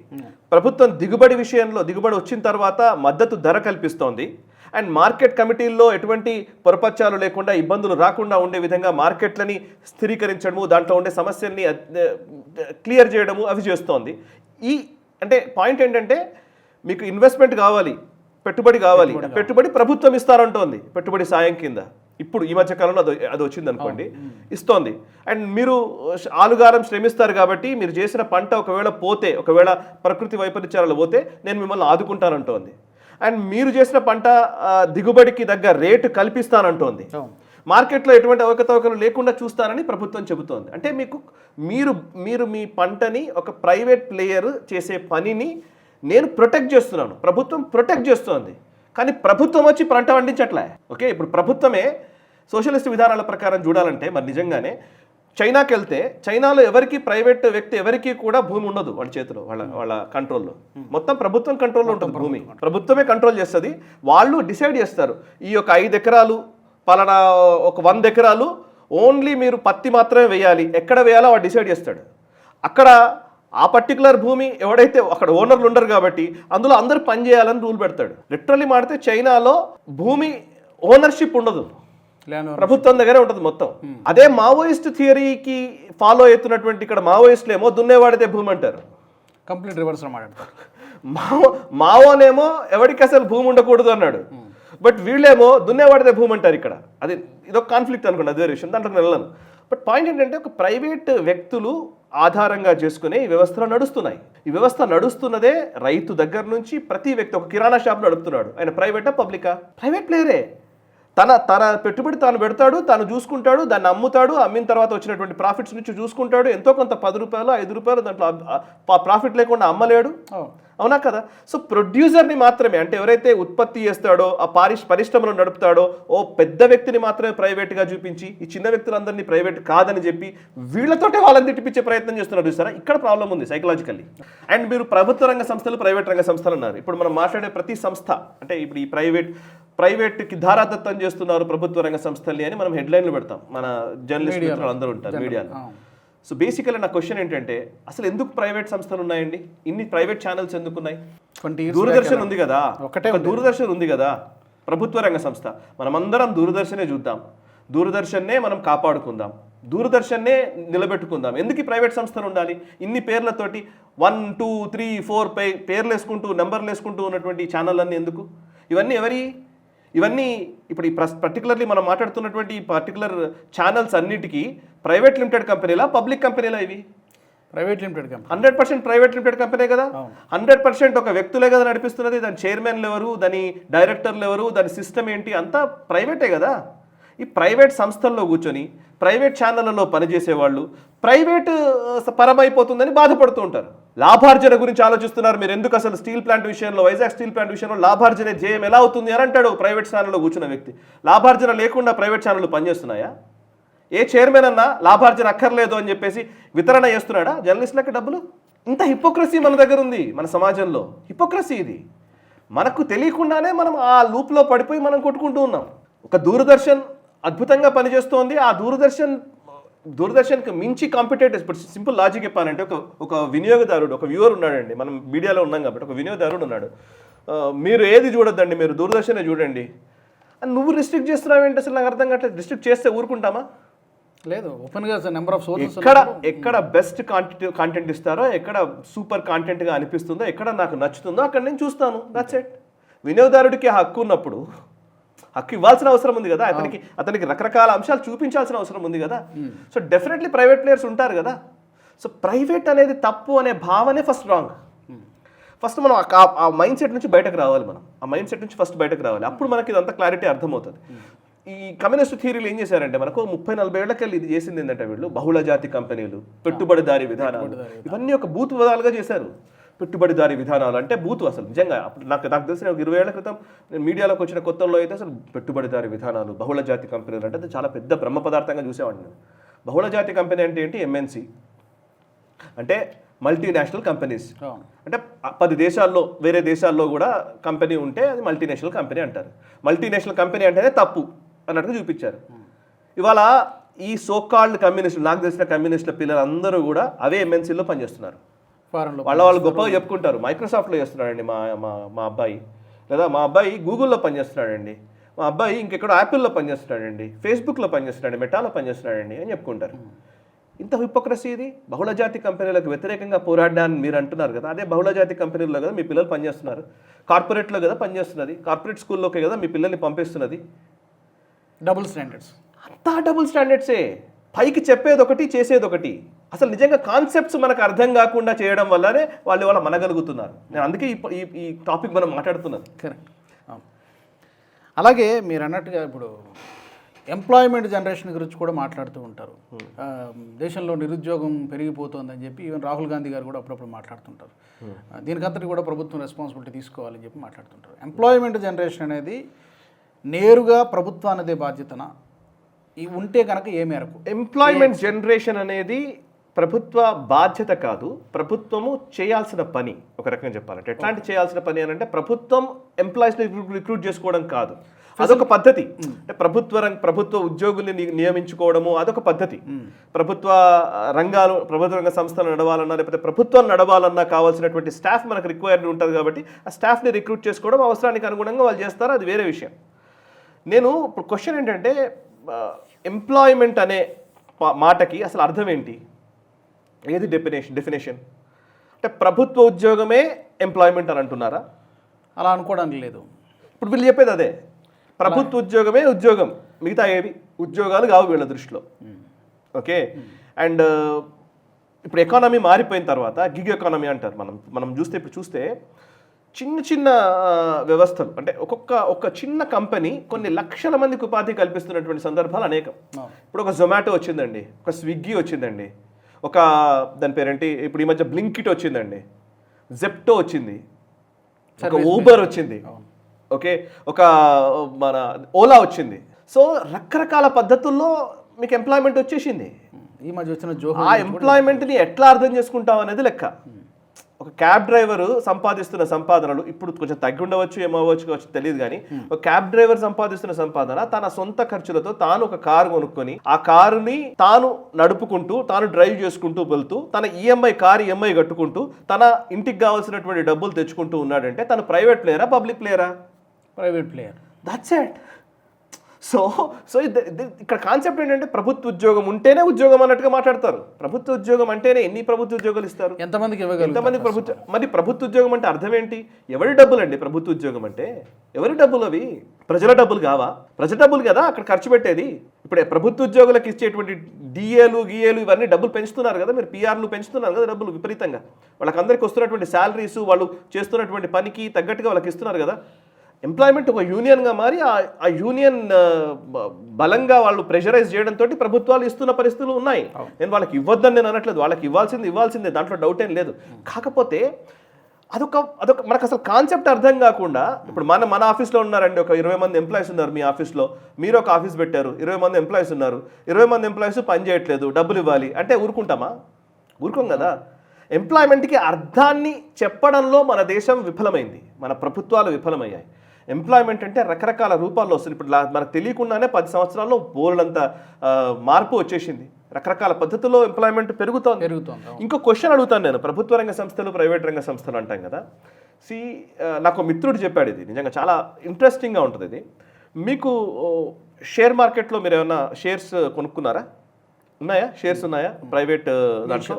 ప్రభుత్వం దిగుబడి విషయంలో దిగుబడి వచ్చిన తర్వాత మద్దతు ధర కల్పిస్తోంది, అండ్ మార్కెట్ కమిటీల్లో ఎటువంటి పొరపచ్చాలు లేకుండా ఇబ్బందులు రాకుండా ఉండే విధంగా మార్కెట్లని స్థిరీకరించడము, దాంట్లో ఉండే సమస్యల్ని క్లియర్ చేయడము అవి చేస్తోంది. అంటే పాయింట్ ఏంటంటే మీకు ఇన్వెస్ట్మెంట్ కావాలి, పెట్టుబడి కావాలి, పెట్టుబడి ప్రభుత్వం ఇస్తారంటోంది పెట్టుబడి సాయం కింద. ఇప్పుడు ఈ మధ్య కాలంలో అది వచ్చింది అనుకోండి, ఇస్తోంది. అండ్ మీరు ఆలుగారం శ్రమిస్తారు కాబట్టి మీరు చేసిన పంట ఒకవేళ ప్రకృతి వైపరీత్యాలు పోతే నేను మిమ్మల్ని ఆదుకుంటానంటోంది. అండ్ మీరు చేసిన పంట దిగుబడికి తగ్గ రేటు కల్పిస్తానంటోంది. మార్కెట్లో ఎటువంటి అవకతవకలు లేకుండా చూస్తానని ప్రభుత్వం చెబుతోంది. అంటే మీరు మీ పంటని ఒక ప్రైవేట్ ప్లేయర్ చేసే పనిని నేను ప్రొటెక్ట్ చేస్తున్నాను, ప్రభుత్వం ప్రొటెక్ట్ చేస్తోంది. కానీ ప్రభుత్వం వచ్చి పంట పండించట్లే. ఓకే, ఇప్పుడు ప్రభుత్వమే సోషలిస్ట్ విధానాల ప్రకారం చూడాలంటే మరి నిజంగానే చైనాకి వెళ్తే చైనాలో ప్రైవేట్ వ్యక్తి ఎవరికి కూడా భూమి ఉండదు వాళ్ళ చేతిలో, వాళ్ళ కంట్రోల్లో. మొత్తం ప్రభుత్వం కంట్రోల్లో ఉంటుంది భూమి, ప్రభుత్వమే కంట్రోల్ చేస్తుంది. వాళ్ళు డిసైడ్ చేస్తారు ఈ యొక్క 5 ఎకరాలు పలానా ఒక 100 ఎకరాలు ఓన్లీ మీరు పత్తి మాత్రమే వేయాలి, ఎక్కడ వేయాలో వాడు డిసైడ్ చేస్తాడు. అక్కడ ఆ పర్టికులర్ భూమి ఎవడైతే అక్కడ ఓనర్లు ఉండరు కాబట్టి అందులో అందరూ పని చేయాలని రూల్ పెడతాడు. లిటరల్లీ మాడితే చైనాలో భూమి ఓనర్షిప్ ఉండదు, ప్రభుత్వం దగ్గరే ఉంటుంది మొత్తం. అదే మావోయిస్ట్ థియరీకి ఫాలో అవుతున్నటువంటి ఇక్కడ మావోయిస్టులు ఏమో దున్నేవాడితే భూమి అంటారు, కంప్లీట్ రివర్స్ మాట్లాడతారు. మావోనేమో ఎవరికి అసలు భూమి ఉండకూడదు అన్నాడు, బట్ వీళ్ళేమో దున్నేవాడితే భూమి అంటారు. ఇక్కడ అది ఇదొక కాన్ఫ్లిక్ట్ అనుకోండి, అదే విషయం, దాంట్లోకి వెళ్ళను. బట్ పాయింట్ ఏంటంటే ఒక ప్రైవేట్ వ్యక్తులు ఆధారంగా చేసుకునే ఈ వ్యవస్థలు నడుస్తున్నాయి. ఈ వ్యవస్థ నడుస్తున్నదే రైతు దగ్గర నుంచి ప్రతి వ్యక్తి. ఒక కిరాణా షాప్ నడుపుతున్నాడు, ఆయన ప్రైవేటా పబ్లికా? ప్రైవేట్ ప్లేయరే. తన పెట్టుబడి తాను పెడతాడు, తాను చూసుకుంటాడు, దాన్ని అమ్ముతాడు, అమ్మిన తర్వాత వచ్చినటువంటి ప్రాఫిట్స్ నుంచి చూసుకుంటాడు. ఎంతో కొంత 10 రూపాయలు 5 రూపాయలు దాంట్లో ప్రాఫిట్ లేకుండా అమ్మలేడు, అవునా కదా? సో ప్రొడ్యూసర్ని మాత్రమే, అంటే ఎవరైతే ఉత్పత్తి చేస్తాడో ఆ పరిశ్రమను నడుపుతాడో ఓ పెద్ద వ్యక్తిని మాత్రమే ప్రైవేట్గా చూపించి ఈ చిన్న వ్యక్తులందరినీ ప్రైవేట్ కాదని చెప్పి వీళ్ళతోటే వాళ్ళని తిట్టిపించే ప్రయత్నం చేస్తున్నారు. చూస్తారా, ఇక్కడ ప్రాబ్లం ఉంది సైకలాజికల్లీ. అండ్ మీరు ప్రభుత్వ రంగ సంస్థలు ప్రైవేట్ రంగ సంస్థలు అన్నారు. ఇప్పుడు మనం మాట్లాడే ప్రతి సంస్థ అంటే ఇప్పుడు ఈ ప్రైవేట్కి ధారాదత్తం చేస్తున్నారు ప్రభుత్వ రంగ సంస్థల్ని అని మనం హెడ్లైన్లు పెడతాం, మన జర్నలిస్ట్ మిత్రులు అందరూ ఉంటారు మీడియాలో. సో బేసికల్లీ నా క్వశ్చన్ ఏంటంటే అసలు ఎందుకు ప్రైవేట్ సంస్థలు ఉన్నాయండి? ఇన్ని ప్రైవేట్ ఛానల్స్ ఎందుకు ఉన్నాయి? దూరదర్శన్ ఉంది కదా, దూరదర్శన్ ఉంది కదా, ప్రభుత్వ రంగ సంస్థ. మనమందరం దూరదర్శనే చూద్దాం, దూరదర్శన్నే మనం కాపాడుకుందాం, దూరదర్శన్నే నిలబెట్టుకుందాం. ఎందుకు ఈ ప్రైవేట్ సంస్థలు ఉండాలి? ఇన్ని పేర్లతోటి 1, 2, 3, 4 పేర్లు వేసుకుంటూ నెంబర్లు వేసుకుంటూ ఉన్నటువంటి ఛానళ్ళన్నీ ఎందుకు? ఇవన్నీ ఇప్పుడు ఈ పర్టికులర్లీ మనం మాట్లాడుతున్నటువంటి ఈ పర్టికులర్ ఛానల్స్ అన్నిటికీ ప్రైవేట్ లిమిటెడ్ కంపెనీలా పబ్లిక్ కంపెనీలా? ఇవి private limited company, 100% private limited company కదా. 100% ఒక వ్యక్తులే కదా నడిపిస్తున్నది. దాని చైర్మన్లు ఎవరు, దాని డైరెక్టర్లు ఎవరు, దాని సిస్టమ్ ఏంటి, అంతా ప్రైవేటే కదా. ఈ ప్రైవేట్ సంస్థల్లో కూర్చొని ప్రైవేట్ ఛానళ్లలో పనిచేసేవాళ్ళు ప్రైవేట్ పరమైపోతుందని బాధపడుతూ ఉంటారు. లాభార్జన గురించి ఆలోచిస్తున్నారు మీరు. ఎందుకు అసలు స్టీల్ ప్లాంట్ విషయంలో, వైజాగ్ స్టీల్ ప్లాంట్ విషయంలో లాభార్జనే ధ్యేయం ఎలా అవుతుంది అని అంటాడు ప్రైవేట్ ఛానల్లో కూర్చున్న వ్యక్తి. లాభార్జన లేకుండా ప్రైవేట్ ఛానళ్ళు పనిచేస్తున్నాయా? ఏ చైర్మన్ అన్నా లాభార్జన అక్కర్లేదు అని చెప్పేసి వితరణ చేస్తున్నాడా జర్నలిస్టులకు డబ్బులు? ఇంత హిపోక్రసీ మన దగ్గర ఉంది, మన సమాజంలో హిపోక్రసీ ఇది. మనకు తెలియకుండానే మనం ఆ లూప్లో పడిపోయి మనం కొట్టుకుంటూ ఉన్నాం. ఒక దూరదర్శన్ అద్భుతంగా పనిచేస్తోంది. ఆ దూరదర్శన్కి మించి కాంపిటేటర్స్. ఇప్పుడు సింపుల్ లాజిక్ చెప్పానంటే ఒక వినియోగదారుడు, ఒక వ్యూవర్ ఉన్నాడండి. మనం మీడియాలో ఉన్నాం కాబట్టి ఒక వినియోగదారుడు ఉన్నాడు. మీరు ఏది చూడొద్దండి, మీరు దూరదర్శనే చూడండి అని నువ్వు రిస్ట్రిక్ట్ చేస్తున్నావు ఏంటి? అసలు నాకు అర్థం కావట్లేదు. రిస్ట్రిక్ట్ చేస్తే ఊరుకుంటామా? లేదు, ఓపెన్గా నెంబర్ ఆఫ్ సోర్సెస్ ఎక్కడ బెస్ట్ కాంటెంట్ ఇస్తారో, ఎక్కడ సూపర్ కాంటెంట్గా అనిపిస్తుందో, ఎక్కడ నాకు నచ్చుతుందో అక్కడ నేను చూస్తాను. That's it. వినియోగదారుడికి హక్కు ఉన్నప్పుడు హక్కు ఇవ్వాల్సిన అవసరం ఉంది కదా. అతనికి రకరకాల అంశాలు చూపించాల్సిన అవసరం ఉంది కదా. సో డెఫినెట్లీ ప్రైవేట్ ప్లేయర్స్ ఉంటారు కదా. సో ప్రైవేట్ అనేది తప్పు అనే భావనే ఫస్ట్ రాంగ్. ఫస్ట్ మనం ఆ మైండ్ సెట్ నుంచి బయటకు రావాలి. మనం ఆ మైండ్ సెట్ నుంచి ఫస్ట్ బయటకు రావాలి. అప్పుడు మనకి ఇదంతా క్లారిటీ అర్థమవుతుంది. ఈ కమ్యూనిస్ట్ థియరీలు ఏం చేశారంటే, మనకు 30-40 ఏళ్లకెళ్ళి ఇది చేసింది ఏంటంటే, వీళ్ళు బహుళజాతి కంపెనీలు, పెట్టుబడిదారీ విధానాలు, ఇవన్నీ ఒక బూత్ పదాలుగా చేశారు. పెట్టుబడిదారీ విధానాలు అంటే బూతు. అసలు నిజంగా అప్పుడు నాకు తెలిసిన ఒక 20 ఏళ్ల క్రితం నేను మీడియాలోకి వచ్చిన కొత్తల్లో అయితే అసలు పెట్టుబడిదారీ విధానాలు, బహుళజాతి కంపెనీలు అంటే చాలా పెద్ద బ్రహ్మ పదార్థంగా చూసేవాడిని నేను. బహుళజాతి కంపెనీ అంటే ఏంటి? ఎంఎన్సి అంటే మల్టీనేషనల్ కంపెనీస్. అంటే 10 దేశాల్లో, వేరే దేశాల్లో కూడా కంపెనీ ఉంటే అది మల్టీనేషనల్ కంపెనీ అంటారు. మల్టీనేషనల్ కంపెనీ అంటేనే తప్పు అన్నట్టుగా చూపించారు. ఇవాళ ఈ సోకాల్డ్ కమ్యూనిస్టులు, నాకు తెలిసిన కమ్యూనిస్టుల పిల్లలందరూ కూడా అవే ఎంఎన్సీలో పనిచేస్తున్నారు. వాళ్ళు గొప్పగా చెప్పుకుంటారు. మైక్రోసాఫ్ట్లో చేస్తున్నాడండి మా అబ్బాయి, లేదా మా అబ్బాయి గూగుల్లో పనిచేస్తున్నాడండి, మా అబ్బాయి ఇంకెక్కడ యాపిల్లో పనిచేస్తున్నాడండి, ఫేస్బుక్లో పనిచేస్తున్నాడు, మెటాలో పనిచేస్తున్నాడండి అని చెప్పుకుంటారు. ఇంత హిపోక్రసీ ఇది. బహుళజాతి కంపెనీలకు వ్యతిరేకంగా పోరాడాన్ని మీరు అంటున్నారు కదా, అదే బహుళజాతి కంపెనీల్లో కదా మీ పిల్లలు పనిచేస్తున్నారు. కార్పొరేట్లో కదా పనిచేస్తున్నది, కార్పొరేట్ స్కూల్లోకే కదా మీ పిల్లల్ని పంపిస్తున్నది. డబుల్ స్టాండర్డ్స్, అంతా డబుల్ స్టాండర్డ్సే. పైకి చెప్పేది ఒకటి, చేసేది ఒకటి. అసలు నిజంగా కాన్సెప్ట్స్ మనకు అర్థం కాకుండా చేయడం వల్లనే వాళ్ళు ఇవాళ మనగలుగుతున్నారు. నేను అందుకే ఈ టాపిక్ మనం మాట్లాడుతున్నాను. కరెక్ట్. అలాగే మీరు అన్నట్టుగా ఇప్పుడు ఎంప్లాయ్మెంట్ జనరేషన్ గురించి కూడా మాట్లాడుతూ ఉంటారు. దేశంలో నిరుద్యోగం పెరిగిపోతుందని చెప్పి ఈవెన్ రాహుల్ గాంధీ గారు కూడా అప్పుడప్పుడు మాట్లాడుతుంటారు. దీనికంతటి కూడా ప్రభుత్వం రెస్పాన్సిబిలిటీ తీసుకోవాలని చెప్పి మాట్లాడుతుంటారు. ఎంప్లాయ్మెంట్ జనరేషన్ అనేది నేరుగా ప్రభుత్వానిదే బాధ్యతనా? ఉంటే కనుక ఏ మేరకు? ఎంప్లాయ్మెంట్ జనరేషన్ అనేది ప్రభుత్వ బాధ్యత కాదు, ప్రభుత్వము చేయాల్సిన పని. ఒక రకంగా చెప్పాలంటే ఎట్లాంటి చేయాల్సిన పని అని అంటే, ప్రభుత్వం ఎంప్లాయీస్ని రిక్రూట్ చేసుకోవడం కాదు, అదొక పద్ధతి. అంటే ప్రభుత్వ ఉద్యోగుల్ని నియమించుకోవడము అదొక పద్ధతి. ప్రభుత్వ రంగ సంస్థలు నడవాలన్నా, లేకపోతే ప్రభుత్వం నడవాలన్నా కావాల్సినటువంటి స్టాఫ్ మనకు రిక్వైర్డ్ ఉంటుంది. కాబట్టి ఆ స్టాఫ్ని రిక్రూట్ చేసుకోవడం అవసరానికి అనుగుణంగా వాళ్ళు చేస్తారు, అది వేరే విషయం. నేను ఇప్పుడు క్వశ్చన్ ఏంటంటే, ఎంప్లాయ్మెంట్ అనే మాటకి అసలు అర్థం ఏంటి? ఏది డెఫినేషన్? అంటే ప్రభుత్వ ఉద్యోగమే ఎంప్లాయ్మెంట్ అని అంటున్నారా? అలా అనుకోవడానికి లేదు. ఇప్పుడు వీళ్ళు చెప్పేది అదే, ప్రభుత్వ ఉద్యోగమే ఉద్యోగం, మిగతా ఏవి ఉద్యోగాలు కావు వీళ్ళ దృష్టిలో. ఓకే. అండ్ ఇప్పుడు ఎకానమీ మారిపోయిన తర్వాత గిగ్ ఎకానమీ అంటారు. మనం చూస్తే చిన్న వ్యవస్థలు, అంటే ఒక చిన్న కంపెనీ కొన్ని లక్షల మందికి ఉపాధి కల్పిస్తున్నటువంటి సందర్భాలు అనేకం. ఇప్పుడు ఒక జొమాటో వచ్చిందండి, ఒక స్విగ్గీ వచ్చిందండి, దాని పేరేంటి, ఇప్పుడు ఈ మధ్య బ్లింకిట్ వచ్చిందండి, జెప్టో వచ్చింది, ఒక ఊబర్ వచ్చింది, ఓకే, ఒక మన ఓలా వచ్చింది. సో రకరకాల పద్ధతుల్లో మీకు ఎంప్లాయ్మెంట్ వచ్చేసింది. ఈ మధ్య వచ్చిన ఆ ఎంప్లాయ్మెంట్ని ఎట్లా అర్థం చేసుకుంటాం అనేది లెక్క. ఒక క్యాబ్ డ్రైవరు సంపాదిస్తున్న సంపాదనలు ఇప్పుడు కొంచెం తగ్గి ఉండవచ్చు, ఏమవ్వచ్చు తెలియదు, కానీ ఒక క్యాబ్ డ్రైవర్ సంపాదిస్తున్న సంపాదన తన సొంత ఖర్చులతో తాను ఒక కారు కొనుక్కొని ఆ కారుని తాను నడుపుకుంటూ, తాను డ్రైవ్ చేసుకుంటూ వెళ్తూ, తన కారు ఈఎంఐ కట్టుకుంటూ, తన ఇంటికి కావాల్సినటువంటి డబ్బులు తెచ్చుకుంటూ ఉన్నాడంటే తను ప్రైవేట్ ప్లేయరా, పబ్లిక్ ప్లేయరా? Private player. That's it. So ఇక్కడ కాన్సెప్ట్ ఏంటంటే, ప్రభుత్వ ఉద్యోగం ఉంటేనే ఉద్యోగం అన్నట్టుగా మాట్లాడతారు. ప్రభుత్వ ఉద్యోగం అంటేనే ఎన్ని ప్రభుత్వ ఉద్యోగాలు ఇస్తారు? ఎంతమందికి మరి ప్రభుత్వ ఉద్యోగం అంటే అర్థం ఏంటి? ఎవరి డబ్బులు అండి ప్రభుత్వ ఉద్యోగం అంటే? ఎవరి డబ్బులు అవి? ప్రజల డబ్బులు కావా? ప్రజల డబ్బులు కదా అక్కడ ఖర్చు పెట్టేది. ఇప్పుడు ప్రభుత్వ ఉద్యోగులకు ఇచ్చేటువంటి డిఏలు ఇవన్నీ డబ్బులు పెంచుతున్నారు కదా, మీరు పిఆర్లు పెంచుతున్నారు కదా డబ్బులు విపరీతంగా. వాళ్ళకందరికీ వస్తున్నటువంటి శాలరీస్, వాళ్ళు చేస్తున్నటువంటి పనికి తగ్గట్టుగా వాళ్ళకి ఇస్తున్నారు కదా. ఎంప్లాయ్మెంట్ ఒక యూనియన్గా మారి ఆ యూనియన్ బలంగా వాళ్ళు ప్రెషరైజ్ చేయడంతో ప్రభుత్వాలు ఇస్తున్న పరిస్థితులు ఉన్నాయి. నేను వాళ్ళకి ఇవ్వద్దని నేను అనట్లేదు, వాళ్ళకి ఇవ్వాల్సిందే, దాంట్లో డౌట్ ఏం లేదు. కాకపోతే అదొక మనకు అసలు కాన్సెప్ట్ అర్థం కాకుండా, ఇప్పుడు మన ఆఫీస్లో ఉన్నారండి, ఒక 20 మంది ఎంప్లాయీస్ ఉన్నారు మీ ఆఫీస్లో, మీరు ఒక ఆఫీస్ పెట్టారు, 20 మంది ఎంప్లాయీస్ ఉన్నారు, 20 మంది ఎంప్లాయీస్ పని చేయట్లేదు, డబ్బులు ఇవ్వాలి అంటే ఊరుకుంటామా? ఊరుకోం కదా. ఎంప్లాయ్మెంట్కి అర్థాన్ని చెప్పడంలో మన దేశం విఫలమైంది, మన ప్రభుత్వాలు విఫలమయ్యాయి. ఎంప్లాయ్మెంట్ అంటే రకరకాల రూపాల్లో వస్తుంది. ఇప్పుడు మనకు తెలియకుండానే 10 సంవత్సరాల్లో బోల్డంత మార్పు వచ్చేసింది, రకరకాల పద్ధతుల్లో ఎంప్లాయ్మెంట్ పెరుగుతోంది. ఇంకో క్వశ్చన్ అడుగుతాను నేను, ప్రభుత్వ రంగ సంస్థలు ప్రైవేట్ రంగ సంస్థలు అంటాం కదా. నాకు మిత్రుడు చెప్పాడు, ఇది నిజంగా చాలా ఇంట్రెస్టింగ్గా ఉంటుంది. ఇది మీకు షేర్ మార్కెట్లో మీరు ఏమైనా షేర్స్ కొనుక్కున్నారా? ఉన్నాయా? షేర్స్ ఉన్నాయా ప్రైవేట్ దాంట్లో?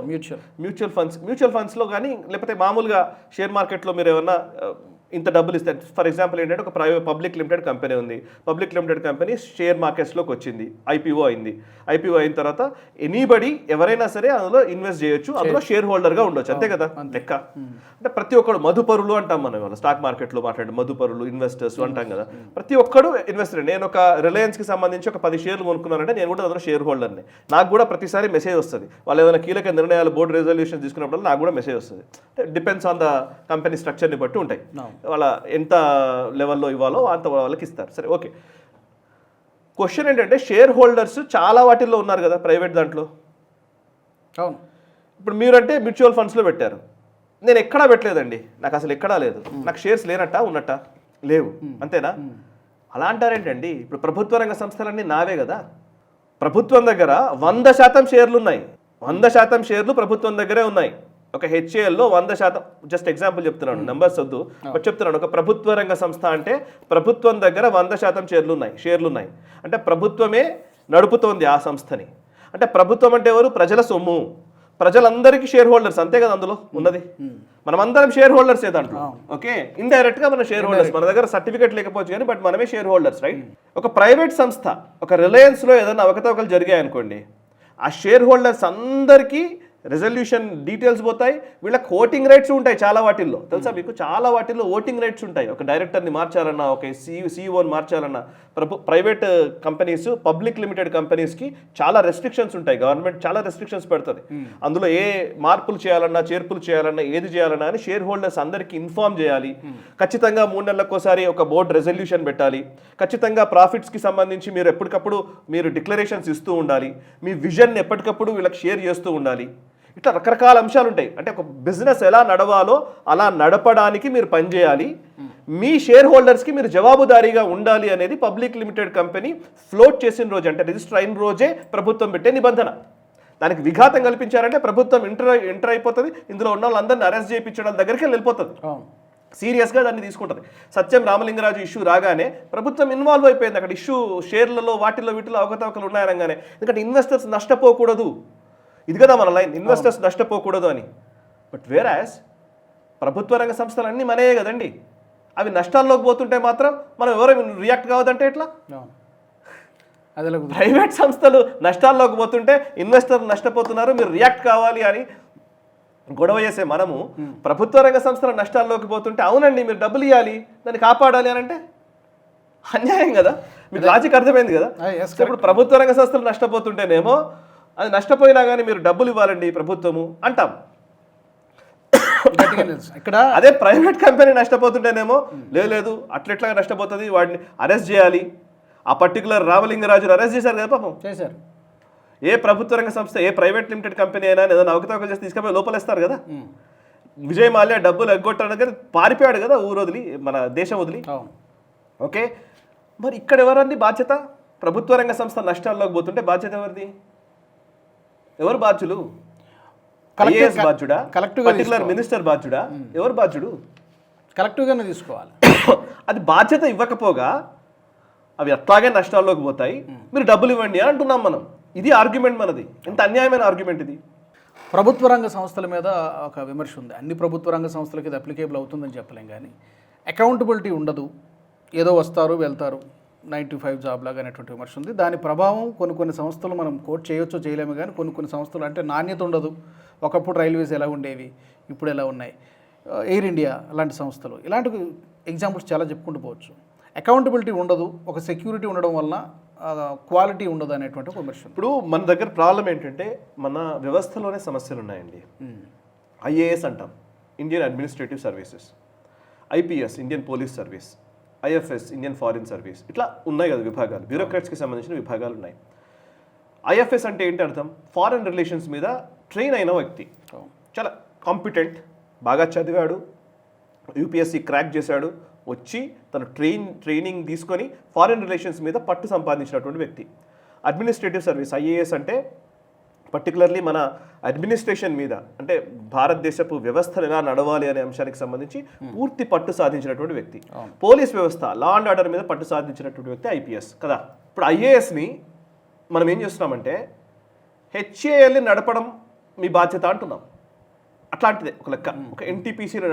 మ్యూచువల్ ఫండ్స్లో కానీ లేకపోతే మామూలుగా షేర్ మార్కెట్లో మీరు ఏమన్నా ఇంత డబ్బులు ఇస్తారు? ఫర్ ఎగ్జాంపుల్ ఏంటంటే ఒక పబ్లిక్ లిమిటెడ్ కంపెనీ ఉంది, పబ్లిక్ లిమిటెడ్ కంపెనీ షేర్ మార్కెట్స్లోకి వచ్చింది, ఐపీఓ అయింది. ఐపీఓ అయిన తర్వాత ఎనీబడి ఎవరైనా సరే అందులో ఇన్వెస్ట్ చేయొచ్చు, అందులో షేర్ హోల్డర్గా ఉండొచ్చు, అంతే కదా లెక్క. అంటే ప్రతి ఒక్కడు మధుపరులు అంటాం మనం, ఇవాళ స్టాక్ మార్కెట్లో మాట్లాడే మధుపరులు, ఇన్వెస్టర్స్ అంటాం కదా. ప్రతి ఒక్కడు ఇన్వెస్టర్. నేను ఒక రిలయన్స్కి సంబంధించి ఒక 10 షేర్లు కొనుక్కున్నానంటే నేను కూడా అందులో షేర్ హోల్డర్ని. నాకు కూడా ప్రతిసారి మెసేజ్ వస్తుంది, వాళ్ళు ఏదైనా కీలక నిర్ణయాలు, బోర్డు రెజల్యూషన్ తీసుకున్నప్పుడు నాకు కూడా మెసేజ్ వస్తుంది. డిపెండ్స్ ఆన్ ద కంపెనీ స్ట్రక్చర్ని బట్టి ఉంటాయి, వాళ్ళ ఎంత లెవెల్లో ఇవ్వాలో అంత వాళ్ళకి ఇస్తారు. సరే, ఓకే. క్వశ్చన్ ఏంటంటే షేర్ హోల్డర్స్ చాలా వాటిల్లో ఉన్నారు కదా ప్రైవేట్ దాంట్లో. అవును. ఇప్పుడు మీరంటే మ్యూచువల్ ఫండ్స్లో పెట్టారు, నేను ఎక్కడా పెట్టలేదండి, నాకు అసలు ఎక్కడా లేదు, నాకు షేర్స్ లేనట్ట ఉన్నట్ట? లేవు, అంతేనా? అలా అంటారేంటండి? ఇప్పుడు ప్రభుత్వ రంగ సంస్థలన్నీ నావే కదా. ప్రభుత్వం దగ్గర 100% షేర్లు ఉన్నాయి, 100% షేర్లు ప్రభుత్వం దగ్గరే ఉన్నాయి. ఒక హెచ్ఏఎల్లో 100%, జస్ట్ ఎగ్జాంపుల్ చెప్తున్నాను, నెంబర్స్ వద్దు, బట్ చెప్తున్నాను. ఒక ప్రభుత్వ రంగ సంస్థ అంటే ప్రభుత్వం దగ్గర 100% షేర్లు ఉన్నాయి అంటే ప్రభుత్వమే నడుపుతోంది ఆ సంస్థని. అంటే ప్రభుత్వం అంటే ఎవరు? ప్రజల సొమ్ము, ప్రజలందరికీ షేర్ హోల్డర్స్, అంతే కదా అందులో ఉన్నది. మనం అందరం షేర్ హోల్డర్స్ దాంట్లో. ఓకే, ఇండైరెక్ట్ గా మన షేర్ హోల్డర్స్, మన దగ్గర సర్టిఫికేట్ లేకపోవచ్చు కానీ బట్ మనమే షేర్ హోల్డర్స్, రైట్? ఒక ప్రైవేట్ సంస్థ, ఒక రిలయన్స్లో ఏదైనా అవకతవకలు జరిగాయనుకోండి, ఆ షేర్ హోల్డర్స్ అందరికీ రెజల్యూషన్ డీటెయిల్స్ పోతాయి, వీళ్ళకి ఓటింగ్ రైట్స్ ఉంటాయి చాలా వాటిల్లో, తెలుసా మీకు? చాలా వాటిల్లో ఓటింగ్ రైట్స్ ఉంటాయి. ఒక డైరెక్టర్ని మార్చాలన్నా, ఒక సీఈఓని మార్చాలన్నా, ప్రైవేట్ కంపెనీస్, పబ్లిక్ లిమిటెడ్ కంపెనీస్కి చాలా రెస్ట్రిక్షన్స్ ఉంటాయి, గవర్నమెంట్ చాలా రెస్ట్రిక్షన్స్ పెడుతుంది. అందులో ఏ మార్పులు చేయాలన్నా, చేర్పులు చేయాలన్నా, ఏది చేయాలన్నా అని షేర్ హోల్డర్స్ అందరికీ ఇన్ఫార్మ్ చేయాలి. ఖచ్చితంగా 3 నెలలకోసారి ఒక బోర్డు రెజల్యూషన్ పెట్టాలి. ఖచ్చితంగా ప్రాఫిట్స్కి సంబంధించి మీరు ఎప్పటికప్పుడు మీరు డిక్లరేషన్స్ ఇస్తూ ఉండాలి. మీ విజన్ ఎప్పటికప్పుడు వీళ్ళకి షేర్ చేస్తూ ఉండాలి. ఇట్లా రకరకాల అంశాలు ఉంటాయి. అంటే ఒక బిజినెస్ ఎలా నడవాలో అలా నడపడానికి మీరు పనిచేయాలి, మీ షేర్ హోల్డర్స్కి మీరు జవాబుదారీగా ఉండాలి అనేది పబ్లిక్ లిమిటెడ్ కంపెనీ ఫ్లోట్ చేసిన రోజు, అంటే రిజిస్టర్ అయిన రోజే ప్రభుత్వం పెట్టే నిబంధన. దానికి విఘాతం కల్పించారంటే ప్రభుత్వం ఎంటర్ అయిపోతుంది, ఇందులో ఉన్న వాళ్ళందరినీ అరెస్ట్ చేయించడం దగ్గరికి వెళ్ళిపోతుంది, సీరియస్గా దాన్ని తీసుకుంటుంది. సత్యం రామలింగరాజు ఇష్యూ రాగానే ప్రభుత్వం ఇన్వాల్వ్ అయిపోయింది అక్కడ. ఇష్యూ షేర్లలో వాటిల్లో వీటిలో అవకతవకలు ఉన్నాయనగానే, ఎందుకంటే ఇన్వెస్టర్స్ నష్టపోకూడదు, ఇది కదా మన లైన్, ఇన్వెస్టర్స్ నష్టపోకూడదు అని. బట్ వేరాస్ ప్రభుత్వ రంగ సంస్థలు అన్నీ మనయే కదండి, అవి నష్టాల్లోకి పోతుంటే మాత్రం మనం ఎవరు రియాక్ట్ కావద్దంటే ఎట్లా? ప్రైవేట్ సంస్థలు నష్టాల్లోకి పోతుంటే ఇన్వెస్టర్ నష్టపోతున్నారు, మీరు రియాక్ట్ కావాలి అని గొడవ చేసే మనము ప్రభుత్వ రంగ సంస్థల నష్టాల్లోకి పోతుంటే అవునండి మీరు డబ్బులు ఇవ్వాలి, దాన్ని కాపాడాలి అని అంటే అన్యాయం కదా. మీకు లాజిక్ అర్థమైంది కదా. ఇప్పుడు ప్రభుత్వ రంగ సంస్థలు నష్టపోతుంటేనేమో అది నష్టపోయినా కానీ మీరు డబ్బులు ఇవ్వాలండి ప్రభుత్వము అంటాం. ఇక్కడ అదే ప్రైవేట్ కంపెనీ నష్టపోతుంటేనేమో లేదు అట్లెట్లా నష్టపోతుంది, వాడిని అరెస్ట్ చేయాలి. ఆ పర్టికులర్ రామలింగరాజును అరెస్ట్ చేశారు కదా పాపం, చేశారు. ఏ ప్రభుత్వ రంగ సంస్థ, ఏ ప్రైవేట్ లిమిటెడ్ కంపెనీ అయినా ఏదైనా అవకతవకలు చేసి తీసుకుపోయి లోపలేస్తారు కదా. విజయ్ మాల్యా డబ్బులు ఎగ్గొట్టడానికి పారిపోయాడు కదా ఊరు వదిలి, మన దేశం వదిలి. ఓకే, మరి ఇక్కడ ఎవరండి బాధ్యత? ప్రభుత్వ రంగ సంస్థ నష్టాల్లోకి పోతుంటే బాధ్యత ఎవరిది? ఎవరు బాధ్యులు? ఐఏఎస్ బాధ్యుడా? పర్టికులర్ మినిస్టర్ బాధ్యుడా? ఎవరు బాధ్యుడు? కలెక్టివ్గానే తీసుకోవాలి. అది బాధ్యత ఇవ్వకపోగా అవి అట్లాగే నష్టాల్లోకి పోతాయి, మీరు డబ్బులు ఇవ్వండి అని అంటున్నాం మనం. ఇది ఆర్గ్యుమెంట్ మనది. ఎంత అన్యాయమైన ఆర్గ్యుమెంట్ ఇది. ప్రభుత్వ రంగ సంస్థల మీద ఒక విమర్శ ఉంది. అన్ని ప్రభుత్వ రంగ సంస్థలకి ఇది అప్లికేబుల్ అవుతుందని చెప్పలేం, కానీ అకౌంటబిలిటీ ఉండదు, ఏదో వస్తారు వెళ్తారు 9 to 5 జాబ్ లాగా అనేటువంటి విమర్శ ఉంది. దాని ప్రభావం కొన్ని సంస్థలు మనం కోట్ చేయొచ్చో చేయలేము, కానీ కొన్ని సంస్థలు అంటే నాణ్యత ఉండదు. ఒకప్పుడు రైల్వేస్ ఎలా ఉండేవి, ఇప్పుడు ఎలా ఉన్నాయి, ఎయిర్ ఇండియా అలాంటి సంస్థలు, ఇలాంటివి ఎగ్జాంపుల్స్ చాలా చెప్పుకుంటూ పోవచ్చు. అకౌంటబిలిటీ ఉండదు, ఒక సెక్యూరిటీ ఉండడం వలన క్వాలిటీ ఉండదు అనేటువంటి ఒక విమర్శ. ఇప్పుడు మన దగ్గర ప్రాబ్లం ఏంటంటే మన వ్యవస్థలోనే సమస్యలు ఉన్నాయండి. ఐఏఎస్ అంటాం, Indian administrative services, IPS Indian police service, IFS Indian foreign service, ఇట్లా ఉన్నాయి కదా విభాగాలు, బ్యూరోక్రాట్స్కి సంబంధించిన విభాగాలు ఉన్నాయి. ఐఎఫ్ఎస్ అంటే ఏంటి అర్థం? ఫారెన్ రిలేషన్స్ మీద ట్రైన్ అయిన వ్యక్తి, చాలా కాంపిటెంట్, బాగా చదివాడు, యూపీఎస్సీ క్రాక్ చేశాడు, వచ్చి తను ట్రైనింగ్ తీసుకొని ఫారిన్ రిలేషన్స్ మీద పట్టు సంపాదించినటువంటి వ్యక్తి. అడ్మినిస్ట్రేటివ్ సర్వీస్ ఐఏఎస్ అంటే పర్టికులర్లీ మన అడ్మినిస్ట్రేషన్ మీద, అంటే భారతదేశపు వ్యవస్థలు ఎలా నడవాలి అనే అంశానికి సంబంధించి పూర్తి పట్టు సాధించినటువంటి వ్యక్తి. పోలీస్ వ్యవస్థ, లా అండ్ ఆర్డర్ మీద పట్టు సాధించినటువంటి వ్యక్తి ఐపీఎస్ కదా. ఇప్పుడు ఐఏఎస్ని మనం ఏం చేస్తున్నామంటే హెచ్ఏఎల్ని నడపడం మీ బాధ్యత అంటున్నాం. అట్లాంటిదే ఒక లెక్క. ఒక ఎన్టీపీసీని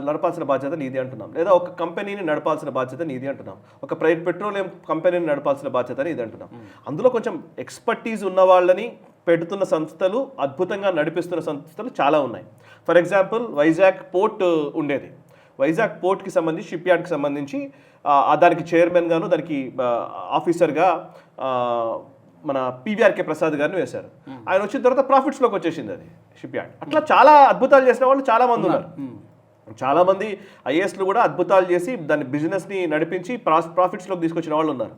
నడపాల్సిన బాధ్యత నీది అంటున్నాం, లేదా ఒక కంపెనీని నడపాల్సిన బాధ్యత నీది అంటున్నాం, ఒక పెట్రోలియం కంపెనీని నడపాల్సిన బాధ్యత నీది అంటున్నాం. అందులో కొంచెం ఎక్స్పర్టీజ్ ఉన్న వాళ్ళని పెడుతున్న సంస్థలు, అద్భుతంగా నడిపిస్తున్న సంస్థలు చాలా ఉన్నాయి. ఫర్ ఎగ్జాంపుల్ వైజాగ్ పోర్ట్ ఉండేది. వైజాగ్ పోర్ట్కి సంబంధించి, షిప్ యార్డ్కి సంబంధించి దానికి చైర్మన్ గాను, దానికి ఆఫీసర్గా మన పివిఆర్కే ప్రసాద్ గారిని వేశారు. ఆయన వచ్చిన తర్వాత ప్రాఫిట్స్లోకి వచ్చేసింది అది షిప్ యార్డ్. అట్లా చాలా అద్భుతాలు చేసిన వాళ్ళు చాలా మంది ఉన్నారు. చాలా మంది ఐఏఎస్లు కూడా అద్భుతాలు చేసి దాన్ని బిజినెస్ని నడిపించి ప్రాఫిట్స్లోకి తీసుకొచ్చిన వాళ్ళు ఉన్నారు.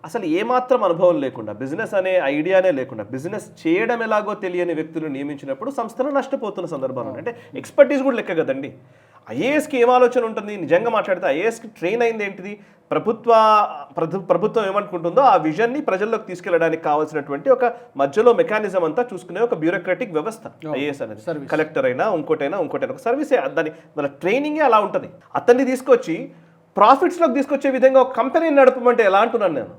అసలు ఏమాత్రం అనుభవం లేకుండా, బిజినెస్ అనే ఐడియానే లేకుండా, బిజినెస్ చేయడం ఎలాగో తెలియని వ్యక్తులు నియమించినప్పుడు సంస్థలు నష్టపోతున్న సందర్భాలు. అంటే ఎక్స్పర్టీస్ కూడా లెక్క కదండి. ఐఏఎస్కి ఏం ఆలోచన ఉంటుంది? నిజంగా మాట్లాడితే ఐఏఎస్కి ట్రైన్ అయింది ఏంటిది? ప్రభుత్వం ఏమనుకుంటుందో ఆ విజన్ని ప్రజల్లోకి తీసుకెళ్ళడానికి కావాల్సినటువంటి ఒక మధ్యలో మెకానిజం అంతా చూసుకునే ఒక బ్యూరోక్రాటిక్ వ్యవస్థ ఐఏఎస్ అనేది. కలెక్టర్ అయినా ఇంకోటైనా ఒక సర్వీసే, దాని మన ట్రైనింగే అలా ఉంటుంది. అతన్ని తీసుకొచ్చి ప్రాఫిట్స్లోకి తీసుకొచ్చే విధంగా ఒక కంపెనీని నడపమంటే ఎలా అంటున్నాను నేను?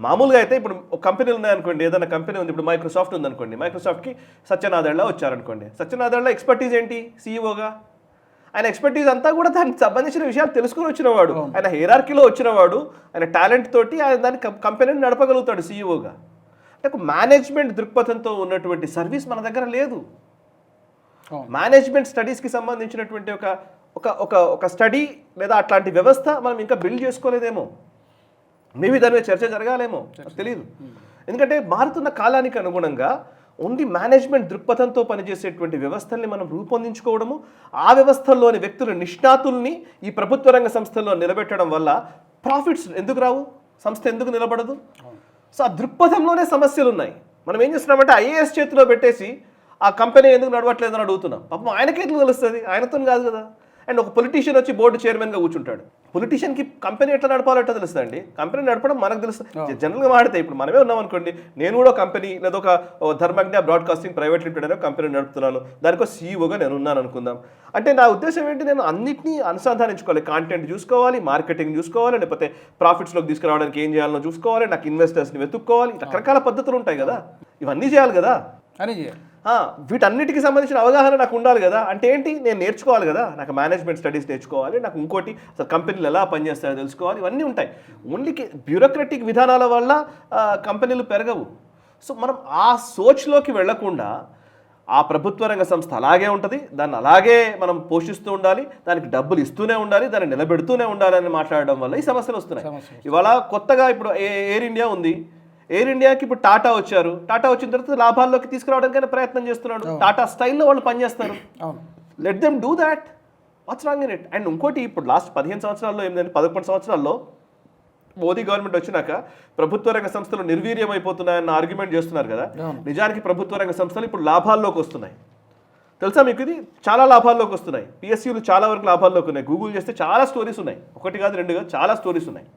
మామూలుగా అయితే ఇప్పుడు ఒక కంపెనీలు ఉన్నాయనుకోండి, ఏదైనా కంపెనీ ఉంది, ఇప్పుడు మైక్రోసాఫ్ట్ ఉందనుకోండి, మైక్రోసాఫ్ట్కి సత్యనాదెళ్ళ వచ్చారనుకోండి. సత్యనాదెళ్ళ ఎక్స్పర్టీజ్ ఏంటి? సీఈఓగా ఆయన ఎక్స్పర్టీజ్ అంతా కూడా దానికి సంబంధించిన విషయాలు తెలుసుకుని వచ్చినవాడు, ఆయన హైరార్కీలో వచ్చినవాడు, ఆయన టాలెంట్ తోటి ఆయన దాని కంపెనీని నడపగలుగుతాడు సీఈఓగా. అంటే ఒక మేనేజ్మెంట్ దృక్పథంతో ఉన్నటువంటి సర్వీస్ మన దగ్గర లేదు. మేనేజ్మెంట్ స్టడీస్కి సంబంధించినటువంటి ఒక స్టడీ లేదా అట్లాంటి వ్యవస్థ మనం ఇంకా బిల్డ్ చేసుకోలేదేమో. మేబీ దాని మీద చర్చ జరగాలేమో, తెలియదు. ఎందుకంటే మారుతున్న కాలానికి అనుగుణంగా ఓన్లీ మేనేజ్మెంట్ దృక్పథంతో పనిచేసేటువంటి వ్యవస్థల్ని మనం రూపొందించుకోవడము, ఆ వ్యవస్థల్లోని వ్యక్తులు, నిష్ణాతుల్ని ఈ ప్రభుత్వ రంగ సంస్థల్లో నిలబెట్టడం వల్ల ప్రాఫిట్స్ ఎందుకు రావు? సంస్థ ఎందుకు నిలబడదు? సో ఆ దృక్పథంలోనే సమస్యలు ఉన్నాయి. మనం ఏం చేస్తున్నామంటే ఐఏఎస్ చేతిలో పెట్టేసి ఆ కంపెనీ ఎందుకు నడవట్లేదని అడుగుతున్నాం. పాపం ఆయనకి ఎందుకు తెలుస్తుంది? ఆయనతో కాదు కదా. అండ్ ఒక పొలిటీషియన్ వచ్చి బోర్డు చైర్మన్గా కూర్చుంటాడు. పొలిటీషియన్కి కంపెనీ ఎట్లా నడపాలంటో తెలుస్తుందండి. కంపెనీ నడపడం మనకు తెలుస్తుంది. జనరల్గా మాడితే ఇప్పుడు మనమే ఉన్నాం అనుకోండి, నేను కూడా కంపెనీ లేదా ఒక ధర్మజ్ఞ బ్రాడ్కాస్టింగ్ ప్రైవేట్ లిమిటెడ్ అనే కంపెనీ నడుపుతున్నాను, దానికో సీఈఓగా నేను ఉన్నాను అనుకుందాం. అంటే నా ఉద్దేశం ఏంటి? నేను అన్నింటినీ అనుసంధానించుకోవాలి. కాంటెంట్ చూసుకోవాలి, మార్కెటింగ్ చూసుకోవాలి, లేకపోతే ప్రాఫిట్స్లోకి తీసుకురావడానికి ఏం చేయాలో చూసుకోవాలి, నాకు ఇన్వెస్టర్స్ని వెతుక్కోవాలి. రకరకాల పద్ధతులు ఉంటాయి కదా, ఇవన్నీ చేయాలి కదా అని చేయాలి. వీటన్నిటికి సంబంధించిన అవగాహన నాకు ఉండాలి కదా. అంటే ఏంటి? నేను నేర్చుకోవాలి కదా, నాకు మేనేజ్మెంట్ స్టడీస్ నేర్చుకోవాలి, నాకు ఇంకోటి అసలు కంపెనీలు ఎలా పనిచేస్తాయో తెలుసుకోవాలి, ఇవన్నీ ఉంటాయి. ఓన్లీ బ్యూరోక్రటిక్ విధానాల వల్ల కంపెనీలు పెరగవు. సో మనం ఆ సోచ్లోకి వెళ్లకుండా ఆ ప్రభుత్వ రంగ సంస్థ అలాగే ఉంటుంది, దాన్ని అలాగే మనం పోషిస్తూ ఉండాలి, దానికి డబ్బులు ఇస్తూనే ఉండాలి, దాన్ని నిలబెడుతూనే ఉండాలి అని మాట్లాడడం వల్ల ఈ సమస్యలు వస్తున్నాయి. ఇవాళ కొత్తగా ఇప్పుడు ఎయిర్ ఇండియా ఉంది. ఎయిర్ ఇండియాకి ఇప్పుడు టాటా వచ్చారు. టాటా వచ్చిన తర్వాత లాభాల్లోకి తీసుకురావడానికైనా ప్రయత్నం చేస్తున్నాడు. టాటా స్టైల్లో వాళ్ళు పనిచేస్తారు. Let them do that. What's wrong in it? And ఇంకోటి, ఇప్పుడు లాస్ట్ 15 సంవత్సరాల్లో ఏంటంటే 11 సంవత్సరాల్లో మోదీ గవర్నమెంట్ వచ్చినాక ప్రభుత్వ రంగ సంస్థలు నిర్వీర్యం అయిపోతున్నాయన్న ఆర్గ్యుమెంట్ చేస్తున్నారు కదా. నిజానికి ప్రభుత్వ రంగ సంస్థలు ఇప్పుడు లాభాల్లోకి వస్తున్నాయి. తెలుసా మీకు? ఇది చాలా లాభాల్లోకి వస్తున్నాయి. పిఎస్యూలు చాలా వరకు లాభాల్లోకి ఉన్నాయి. గూగుల్ చేస్తే చాలా స్టోరీస్ ఉన్నాయి, ఒకటి కాదు రెండు కాదు, చాలా స్టోరీస్ ఉన్నాయి.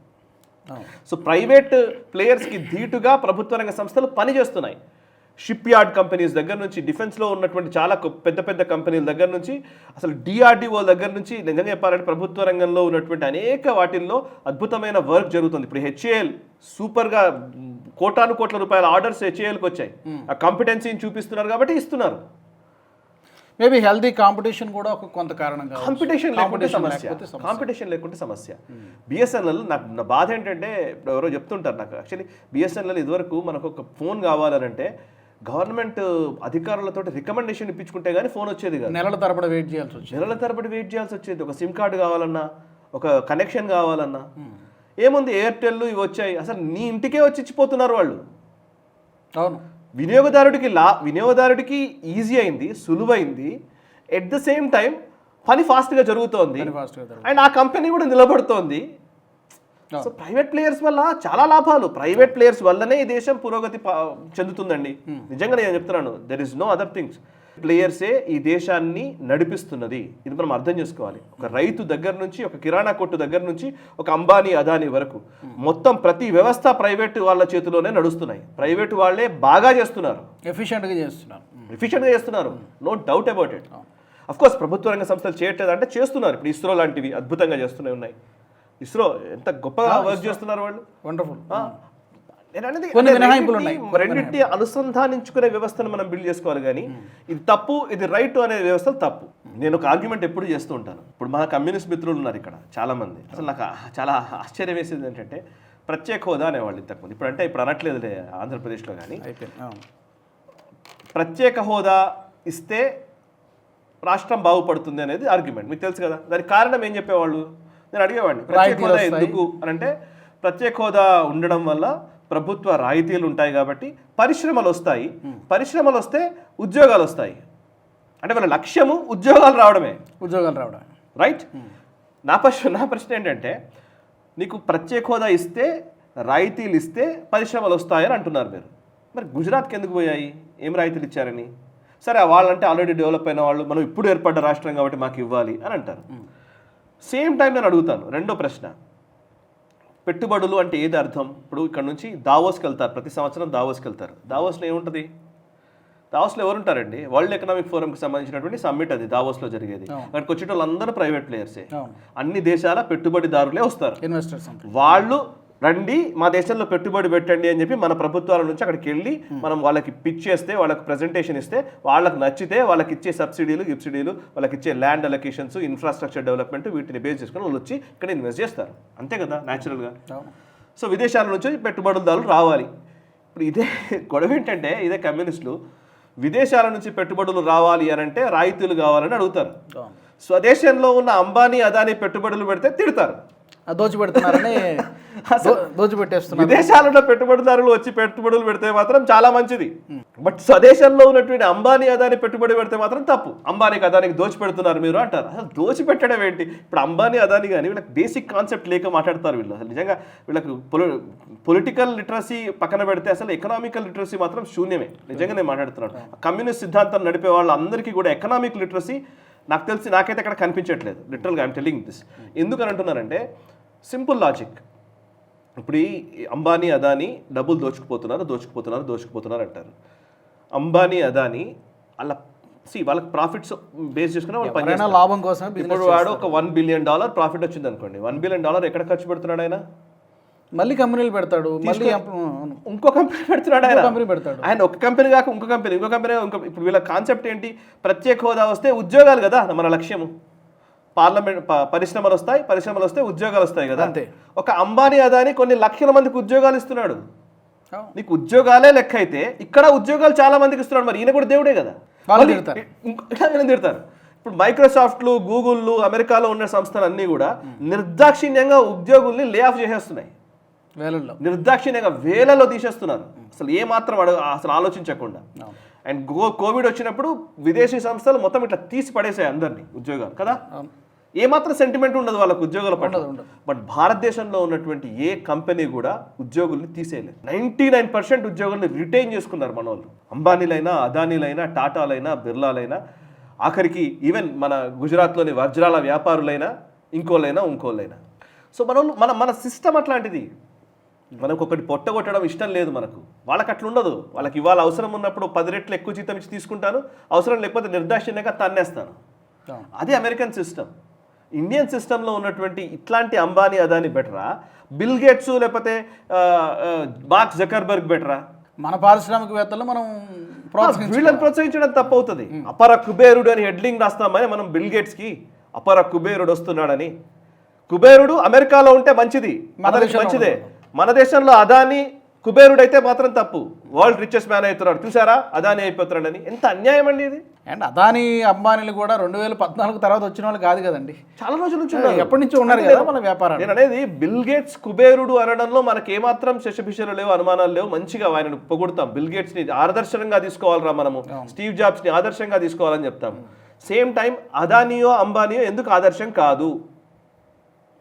సో ప్రైవేట్ ప్లేయర్స్కి ధీటుగా ప్రభుత్వ రంగ సంస్థలు పనిచేస్తున్నాయి. షిప్ యార్డ్ కంపెనీస్ దగ్గర నుంచి, డిఫెన్స్లో ఉన్నటువంటి చాలా పెద్ద పెద్ద కంపెనీల దగ్గర నుంచి, అసలు డిఆర్డిఓ దగ్గర నుంచి, నిజంగా చెప్పాలంటే ప్రభుత్వ రంగంలో ఉన్నటువంటి అనేక వాటిల్లో అద్భుతమైన వర్క్ జరుగుతుంది. ఇప్పుడు హెచ్ఏఎల్ సూపర్గా కోటాను కోట్ల రూపాయల ఆర్డర్స్ హెచ్ఏఎల్కి వచ్చాయి. ఆ కాంపిటెన్సీని చూపిస్తున్నారు కాబట్టి ఇస్తున్నారు. మేబీ హెల్దీ కాంపిటీషన్ కూడా ఒక కొంత కారణం. కాంపిటీషన్ లేకుంటే సమస్య. బిఎస్ఎన్ఎల్ నా బాధ ఏంటంటే, ఇప్పుడు ఎవరో చెప్తుంటారు నాకు, యాక్చువల్లీ బిఎస్ఎన్ఎల్ ఇదివరకు మనకు ఒక ఫోన్ కావాలనంటే గవర్నమెంట్ అధికారులతో రికమెండేషన్ ఇప్పించుకుంటే కానీ ఫోన్ వచ్చేది కాదు. నెలల తరబడి వెయిట్ చేయాల్సి వచ్చేది. ఒక సిమ్ కార్డు కావాలన్నా ఒక కనెక్షన్ కావాలన్నా ఏముంది, ఎయిర్టెల్ ఇవి వచ్చాయి, అసలు నీ ఇంటికే వచ్చి ఇచ్చిపోతున్నారు వాళ్ళు. అవును, వినియోగదారుడికి ఈజీ అయింది, సులువైంది, ఎట్ ద సేమ్ టైం పని ఫాస్ట్గా జరుగుతోంది, అండ్ ఆ కంపెనీ కూడా నిలబడుతోంది. సో ప్రైవేట్ ప్లేయర్స్ వల్ల చాలా లాభాలు, ప్రైవేట్ ప్లేయర్స్ వల్లనే ఈ దేశం పురోగతి చెందుతుందండి. నిజంగా నేను చెప్తున్నాను, there is no other things. ప్లేయర్సే ఈ దేశాన్ని నడిపిస్తున్నది, ఇది మనం అర్థం చేసుకోవాలి. ఒక రైతు దగ్గర నుంచి, ఒక కిరాణా కొట్టు దగ్గర నుంచి, ఒక అంబానీ అదానీ వరకు మొత్తం ప్రతి వ్యవస్థ ప్రైవేట్ వాళ్ళ చేతిలోనే నడుస్తున్నాయి. ప్రైవేట్ వాళ్ళే బాగా చేస్తున్నారు, ఎఫిషియెంట్గా చేస్తున్నారు, no doubt about it. Of course ప్రభుత్వ రంగ సంస్థలు చేయట్లేదు అంటే చేస్తున్నారు. ఇప్పుడు ఇస్రో లాంటివి అద్భుతంగా చేస్తూనే ఉన్నాయి. ఇస్రో ఎంత గొప్పగా వర్క్ చేస్తున్నారు వాళ్ళు, వండర్ఫుల్. రెండింటి అనుసంధానించుకునే వ్యవస్థను మనం బిల్డ్ చేసుకోవాలి. కానీ ఇది తప్పు, ఇది రైట్ అనే వ్యవస్థలు తప్పు. నేను ఒక ఆర్గ్యుమెంట్ ఎప్పుడు చేస్తూ ఉంటాను. ఇప్పుడు మన కమ్యూనిస్ట్ మిత్రులు ఉన్నారు ఇక్కడ చాలా మంది. అసలు నాకు చాలా ఆశ్చర్యం వేసేది ఏంటంటే ప్రత్యేక హోదా అనేవాళ్ళు ఇంతకుముందు, ఇప్పుడు అంటే ఇప్పుడు అనట్లేదులే ఆంధ్రప్రదేశ్లో. కానీ ప్రత్యేక హోదా ఇస్తే రాష్ట్రం బాగుపడుతుంది అనేది ఆర్గ్యుమెంట్ మీకు తెలుసు కదా. దానికి కారణం ఏం చెప్పేవాళ్ళు, నేను అడిగేవాడిని ప్రత్యేక హోదా ఎందుకు అని అంటే, ప్రత్యేక హోదా ఉండడం వల్ల ప్రభుత్వ రాయితీలు ఉంటాయి కాబట్టి పరిశ్రమలు వస్తాయి, పరిశ్రమలు వస్తే ఉద్యోగాలు వస్తాయి. అంటే వాళ్ళ లక్ష్యము ఉద్యోగాలు రావడమే, రైట్. నా ప్రశ్న ఏంటంటే, నీకు ప్రత్యేక హోదా ఇస్తే రాయితీలు ఇస్తే పరిశ్రమలు వస్తాయని అంటున్నారు మీరు. మరి గుజరాత్కి ఎందుకు పోయాయి, ఏం రాయితీలు ఇచ్చారని? సరే వాళ్ళంటే ఆల్రెడీ డెవలప్ అయిన వాళ్ళు, మనం ఇప్పుడు ఏర్పడ్డ రాష్ట్రం కాబట్టి మాకు ఇవ్వాలి అని అంటారు. సేమ్ టైం నేను అడుగుతాను రెండో ప్రశ్న, పెట్టుబడులు అంటే ఏది అర్థం? ఇప్పుడు ఇక్కడ నుంచి దావోస్కి వెళ్తారు, ప్రతి సంవత్సరం దావోస్కి వెళ్తారు. దావోస్లో ఏముంటుంది? దావోస్లో ఎవరుంటారండి? వరల్డ్ ఎకనామిక్ ఫోరంకి సంబంధించినటువంటి సమ్మిట్ అది దావోస్లో జరిగేది. అక్కడికి వచ్చే వాళ్ళందరూ ప్రైవేట్ ప్లేయర్సే, అన్ని దేశాల పెట్టుబడిదారులే వస్తారు. వాళ్ళు రండి మా దేశంలో పెట్టుబడి పెట్టండి అని చెప్పి మన ప్రభుత్వాల నుంచి అక్కడికి వెళ్ళి మనం వాళ్ళకి పిచ్ చేస్తే, వాళ్ళకి ప్రజెంటేషన్ ఇస్తే, వాళ్ళకి నచ్చితే వాళ్ళకి ఇచ్చే సబ్సిడీలు, వాళ్ళకి ఇచ్చే ల్యాండ్ అలొకేషన్స్, ఇన్ఫ్రాస్ట్రక్చర్ డెవలప్మెంట్, వీటిని బేస్ చేసుకుని వాళ్ళు వచ్చి ఇక్కడ ఇన్వెస్ట్ చేస్తారు. అంతే కదా న్యాచురల్గా. సో విదేశాల నుంచి పెట్టుబడిదారులు రావాలి. ఇప్పుడు ఇదే గొడవ ఏంటంటే, ఇదే కమ్యూనిస్టులు విదేశాల నుంచి పెట్టుబడులు రావాలి అని అంటే రాయితీలు కావాలని అడుగుతారు. స్వదేశంలో ఉన్న అంబానీ అదానీ పెట్టుబడులు పెడితే తిడతారు, దోచిపెడుతున్నారని దోచిపెట్టేస్తున్నారు. విదేశాలలో పెట్టుబడిదారులు వచ్చి పెట్టుబడులు పెడితే మాత్రం చాలా మంచిది, బట్ స్వదేశంలో ఉన్నటువంటి అంబానీ అదానీ పెట్టుబడి పెడితే మాత్రం తప్పు. అంబానీకి అదానికి దోచిపెడుతున్నారు మీరు అంటారు. అసలు దోచిపెట్టడం ఏంటి? ఇప్పుడు అంబానీ అదానీ కానీ వీళ్ళకి బేసిక్ కాన్సెప్ట్ లేక మాట్లాడతారు వీళ్ళు. అసలు నిజంగా వీళ్ళకి పొలిటికల్ లిటరసీ పక్కన పెడితే అసలు ఎకనామికల్ లిటరసీ మాత్రం శూన్యమే. నిజంగా నేను మాట్లాడుతున్నాను. కమ్యూనిస్ట్ సిద్ధాంతం నడిపే వాళ్ళందరికీ కూడా ఎకనామిక్ లిటరసీ నాకు తెలిసి నాకైతే అక్కడ కనిపించట్లేదు. లిటరల్గా ఐఎమ్ టెల్లింగ్ దిస్. ఎందుకని అంటున్నారంటే సింపుల్ లాజిక్. ఇప్పుడు ఈ అంబానీ అదానీ డబ్బులు దోచుకుపోతున్నారు అంటారు. అంబానీ అదానీ అలా వాళ్ళకి ప్రాఫిట్స్ బేస్ చేసుకుని వాళ్ళు పనిచేస్తారు, లాభం కోసం. ఇప్పుడు వాడు ఒక $1 బిలియన్ ప్రాఫిట్ వచ్చింది అనుకోండి, $1 బిలియన్ ఎక్కడ ఖర్చు పెడుతున్నాడు ఆయన? మళ్ళీ కంపెనీలు పెడతాడు, మళ్ళీ ఇంకో కంపెనీ పెడుతున్నాడు ఆయన ఒక కంపెనీ కాక ఇంకో కంపెనీ. ఇప్పుడు వీళ్ళ కాన్సెప్ట్ ఏంటి? ప్రత్యేక హోదా వస్తే ఉద్యోగాలు కదా మన లక్ష్యము. పార్లమెంట్ పరిశ్రమలు వస్తే ఉద్యోగాలు వస్తాయి కదా. అంతే. ఒక అంబానీ అదానీ కొన్ని లక్షల మందికి ఉద్యోగాలు ఇస్తున్నాడు. నీకు ఉద్యోగాలే లెక్క అయితే ఇక్కడ ఉద్యోగాలు చాలా మందికి ఇస్తున్నాడు. మరి ఈయన కూడా దేవుడే కదా. తిడతారు. ఇప్పుడు మైక్రోసాఫ్ట్లు, గూగుల్లు, అమెరికాలో ఉన్న సంస్థలన్నీ కూడా నిర్దాక్షిణ్యంగా ఉద్యోగుల్ని లే ఆఫ్ చేసేస్తున్నాయి. నిర్దాక్షిణ్యంగా వేలలో తీసేస్తున్నారు, అసలు ఏమాత్రం అసలు ఆలోచించకుండా. అండ్ కోవిడ్ వచ్చినప్పుడు విదేశీ సంస్థలు మొత్తం ఇట్లా తీసి పడేసాయి అందరినీ ఉద్యోగాలు కదా. ఏమాత్రం సెంటిమెంట్ ఉండదు వాళ్ళకు ఉద్యోగాల పట్ల. బట్ భారతదేశంలో ఉన్నటువంటి ఏ కంపెనీ కూడా ఉద్యోగుల్ని తీసేయలేదు. 99% ఉద్యోగుల్ని రిటైన్ చేసుకున్నారు మన వాళ్ళు. అంబానీలైనా, అదానీలైనా, టాటాలైనా, బిర్లాలైనా, ఆఖరికి ఈవెన్ మన గుజరాత్లోని వజ్రాల వ్యాపారులైనా, ఇంకోళ్ళైనా. సో మన సిస్టమ్ అట్లాంటిది. మనకు ఒకటి పొట్టగొట్టడం ఇష్టం లేదు మనకు. వాళ్ళకి అట్లా ఉండదు. వాళ్ళకి ఇవాళ అవసరం ఉన్నప్పుడు 10 రెట్లు ఎక్కువ జీతం ఇచ్చి తీసుకుంటాను, అవసరం లేకపోతే నిర్దాక్షిణ్యంగా తన్నేస్తాను. అది అమెరికన్ సిస్టమ్. ఇండియన్ సిస్టంలో ఉన్నటువంటి ఇట్లాంటి అంబానీ అదానీ బెటరా, బిల్ గేట్స్ లేకపోతే మార్క్ జకర్బర్గ్ బెటరా? మన పారిశ్రామికవేత్తలు మనం వీళ్ళని ప్రోత్సహించడం తప్పు అవుతుంది. అపర కుబేరుడు అని హెడ్లింగ్ రాస్తామని మనం బిల్ గేట్స్కి అపర కుబేరుడు వస్తున్నాడని. కుబేరుడు అమెరికాలో ఉంటే మంచిదే, మన దేశంలో అదానీ కుబేరుడైతే మాత్రం తప్పు. వరల్డ్ రిచెస్ట్ మ్యాన్ అవుతున్నాడు, చూసారా అదాని అయిపోతున్నాడని. ఎంత అన్యాయం అండి ఇది. అండ్ అదానీ అంబానీలు కూడా 2014 తర్వాత వచ్చిన వాళ్ళు కాదు కదండి, చాలా రోజుల నుంచి ఉన్నారు. ఎప్పటి నుంచి ఉన్నారు కదా మన వ్యాపారం. నేను అనేది బిల్ గేట్స్ కుబేరుడు అనడంలో మనకి ఏమాత్రం శశభిషలు లేవు, అనుమానాలు లేవు. మంచిగా ఆయనను పొగుడతాం. బిల్ గేట్స్ ని ఆదర్శంగా తీసుకోవాలరా మనము, స్టీవ్ జాబ్స్ ని ఆదర్శంగా తీసుకోవాలని చెప్తాం. సేమ్ టైం అదానియో అంబానీయో ఎందుకు ఆదర్శం కాదు?